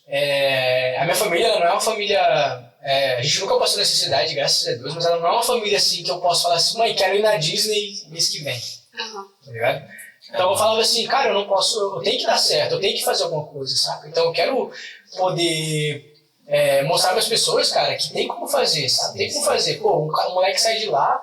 a minha família ela não é uma família... a gente nunca passou necessidade, graças a Deus, mas ela não é uma família assim que eu posso falar assim, mãe, quero ir na Disney mês que vem, tá ligado? Então eu falava assim, cara, eu tenho que dar certo, eu tenho que fazer alguma coisa, sabe? Então eu quero poder mostrar para as pessoas, cara, que tem como fazer, sabe? Tem como fazer. Pô, um moleque sai de lá,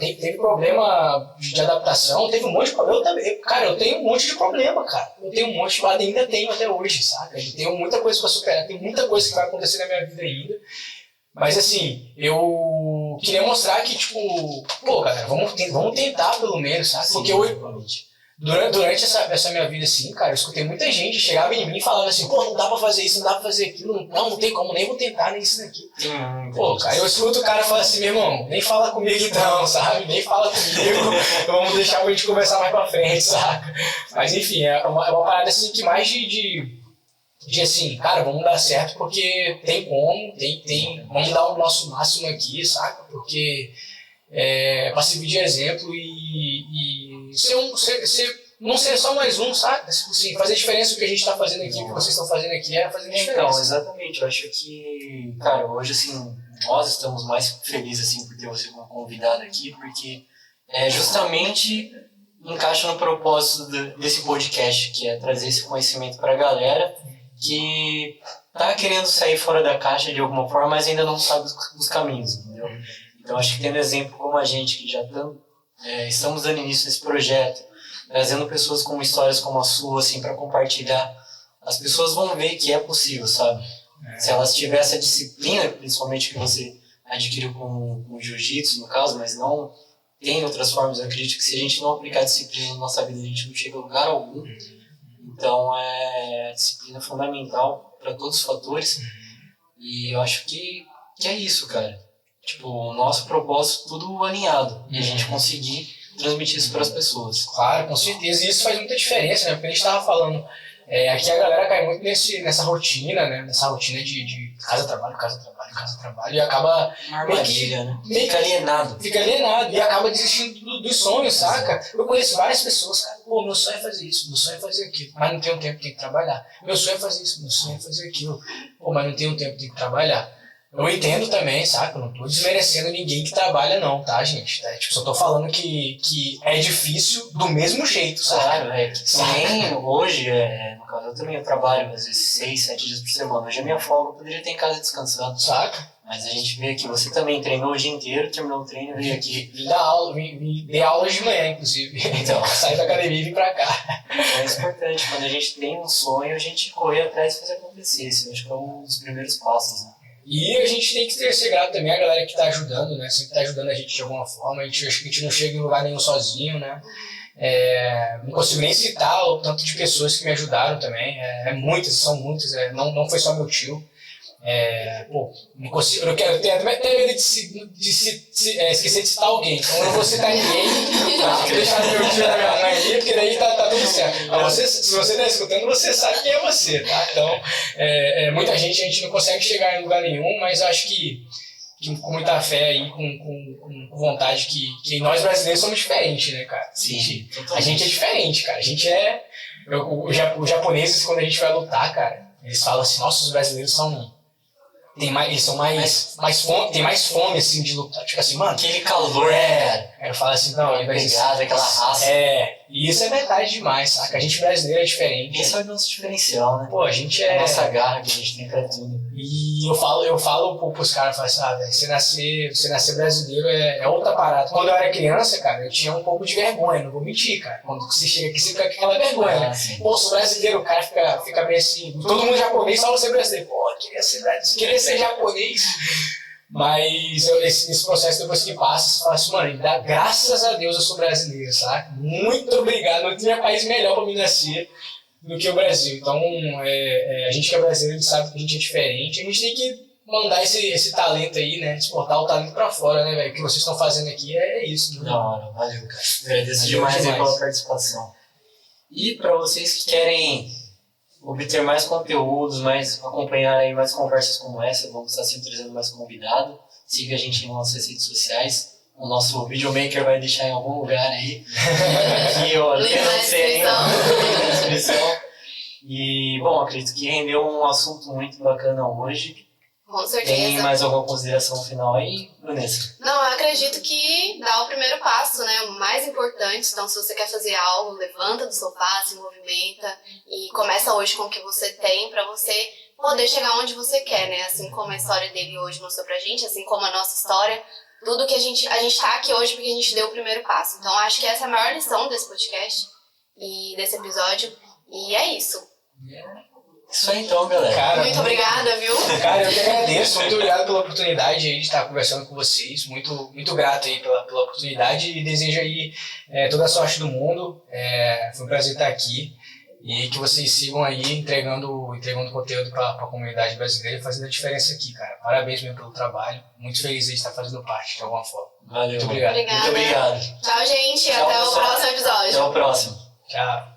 teve problema de adaptação, teve um monte de problema. Eu também, cara, eu tenho um monte de problema, cara. Eu tenho um monte de problema, ainda tenho até hoje, sabe? Eu tenho muita coisa para superar, tem muita coisa que vai acontecer na minha vida ainda. Mas assim, eu queria mostrar que, tipo, pô, galera, vamos tentar pelo menos, sabe? Porque hoje, Durante essa minha vida, assim, cara, eu escutei muita gente, chegava em mim e falava assim, pô, não dá pra fazer isso, não dá pra fazer aquilo, não tem como, nem vou tentar, nem isso daqui. Pô, cara, eu escuto o cara falar assim, meu irmão, nem fala comigo então, sabe? Nem fala comigo, vamos deixar pra gente conversar mais pra frente, saca? Mas enfim, é uma parada assim que mais de assim, cara, vamos dar certo porque tem como, vamos dar o nosso máximo aqui, saca? Porque pra servir de exemplo e não ser só mais um, saca? Assim, fazer diferença o que a gente tá fazendo aqui, o que vocês estão fazendo aqui é fazer diferença.
Então, exatamente, eu acho que, cara, hoje, assim, nós estamos mais felizes, assim, por ter você como convidado aqui, porque justamente encaixa no propósito desse podcast, que é trazer esse conhecimento pra galera que tá querendo sair fora da caixa de alguma forma, mas ainda não sabe os caminhos, entendeu? Então, acho que tendo exemplo como a gente, que já estamos dando início nesse projeto, trazendo pessoas com histórias como a sua, assim, para compartilhar, as pessoas vão ver que é possível, sabe? Se elas tiverem essa disciplina, principalmente que você adquiriu com o jiu-jitsu, no caso, mas não tem outras formas, eu acredito que se a gente não aplicar disciplina na nossa vida, a gente não chega a lugar algum. Então, a disciplina é fundamental para todos os fatores. E eu acho que é isso, cara. Tipo, o nosso propósito tudo alinhado. E a gente conseguir transmitir isso para as pessoas.
Claro, com certeza. E isso faz muita diferença, né? Porque a gente estava falando, aqui a galera cai muito nessa rotina, né? Nessa rotina de casa-trabalho, e acaba...
Uma armadilha, né? Fica alienado.
Fica alienado e acaba desistindo dos sonhos, saca? Eu conheço várias pessoas, cara, pô, meu sonho é fazer isso, meu sonho é fazer aquilo, mas não tenho tempo, tenho que trabalhar. Meu sonho é fazer isso, meu sonho é fazer aquilo, pô, mas não tenho tempo, tenho que trabalhar. Eu entendo também, saca? Eu não tô desmerecendo ninguém que trabalha não, tá, gente? Tipo, só tô falando que é difícil do mesmo jeito, saca?
Claro, nem hoje, no caso, eu também trabalho às vezes 6, 7 dias por semana. Hoje é minha folga, eu poderia estar em casa descansando.
Saca?
Mas a gente vê aqui, você também treinou o dia inteiro, terminou o treino, veio aqui.
Vim dar aula, dei aulas de manhã, inclusive. Então, saí da academia e vim pra cá.
É importante, quando a gente tem um sonho, a gente correr atrás e fazer acontecer. Isso eu acho que é um dos primeiros passos, né?
E a gente tem que ser grato também a galera que tá ajudando, né? Sempre tá ajudando a gente de alguma forma. Acho que a gente não chega em lugar nenhum sozinho, né? Não consigo nem citar o tanto de pessoas que me ajudaram também. São muitas. Não foi só meu tio. Não consigo, eu tenho até medo de esquecer de citar alguém. Então eu não vou citar ninguém, tá? Deixar meu tio da minha mãe ali, porque daí tá tudo certo. Mas se você tá escutando, você sabe quem é você, tá? Então, muita gente, a gente não consegue chegar em lugar nenhum, mas eu acho que com muita fé e com vontade que nós brasileiros somos diferentes, né, cara?
Sim.
A gente é diferente, cara. A gente os japoneses, quando a gente vai lutar, cara, eles falam assim, nossa, os brasileiros eles são mais fome, tem mais fome, assim, de lutar. Tipo assim, mano,
aquele calor,
eu falo assim, não,
pegada, aquela raça.
E isso é verdade demais, saca? A gente brasileiro é diferente.
Esse é o nosso diferencial, né?
Pô, a gente
a nossa garra que a gente tem pra tudo.
E eu falo pros caras, eu falo assim, velho, você nascer brasileiro é outra parada. Quando eu era criança, cara, eu tinha um pouco de vergonha, não vou mentir, cara. Quando você chega aqui, você fica com aquela vergonha, né? Pô, sou brasileiro, o cara fica bem assim, todo mundo japonês, só você brasileiro. Pô, queria ser japonês. Mas esse processo depois que passa, você fala assim, mano, graças a Deus eu sou brasileiro, sabe? Muito obrigado, não tinha país melhor pra me nascer do que o Brasil. Então, a gente que é brasileiro, a gente sabe que a gente é diferente, a gente tem que mandar esse talento aí, né? Exportar o talento pra fora, né, velho? O que vocês estão fazendo aqui é isso. Né?
Da hora, valeu, cara. Agradeço demais pela participação. E pra vocês que querem obter mais conteúdos, acompanhar aí mais conversas como essa, vamos estar sempre trazendo mais convidado. Siga a gente nas nossas redes sociais. O nosso videomaker vai deixar em algum lugar aí. Aqui, ó,
link na
descrição. E, bom, acredito que rendeu um assunto muito bacana hoje.
Com certeza.
Tem mais alguma consideração final aí, Vanessa?
Não, eu acredito que dá o primeiro passo, né? O mais importante. Então, se você quer fazer algo, levanta do sofá, se movimenta e começa hoje com o que você tem pra você poder chegar onde você quer, né? Assim como a história dele hoje mostrou pra gente, assim como a nossa história, tudo que a gente tá aqui hoje porque a gente deu o primeiro passo. Então, acho que essa é a maior lição desse podcast e desse episódio. E é isso.
Isso aí então, galera.
Cara,
Muito obrigada, viu?
Cara, eu que agradeço. Muito obrigado pela oportunidade aí de estar conversando com vocês. Muito, muito grato aí pela oportunidade e desejo aí toda a sorte do mundo. Foi um prazer estar aqui e que vocês sigam aí entregando conteúdo para a comunidade brasileira e fazendo a diferença aqui, cara. Parabéns mesmo pelo trabalho. Muito feliz de estar fazendo parte de alguma forma.
Valeu.
Muito obrigado.
Obrigada.
Muito obrigado.
Tchau, gente.
Tchau,
Até o
pessoal.
próximo episódio.
Até o próximo.
Tchau.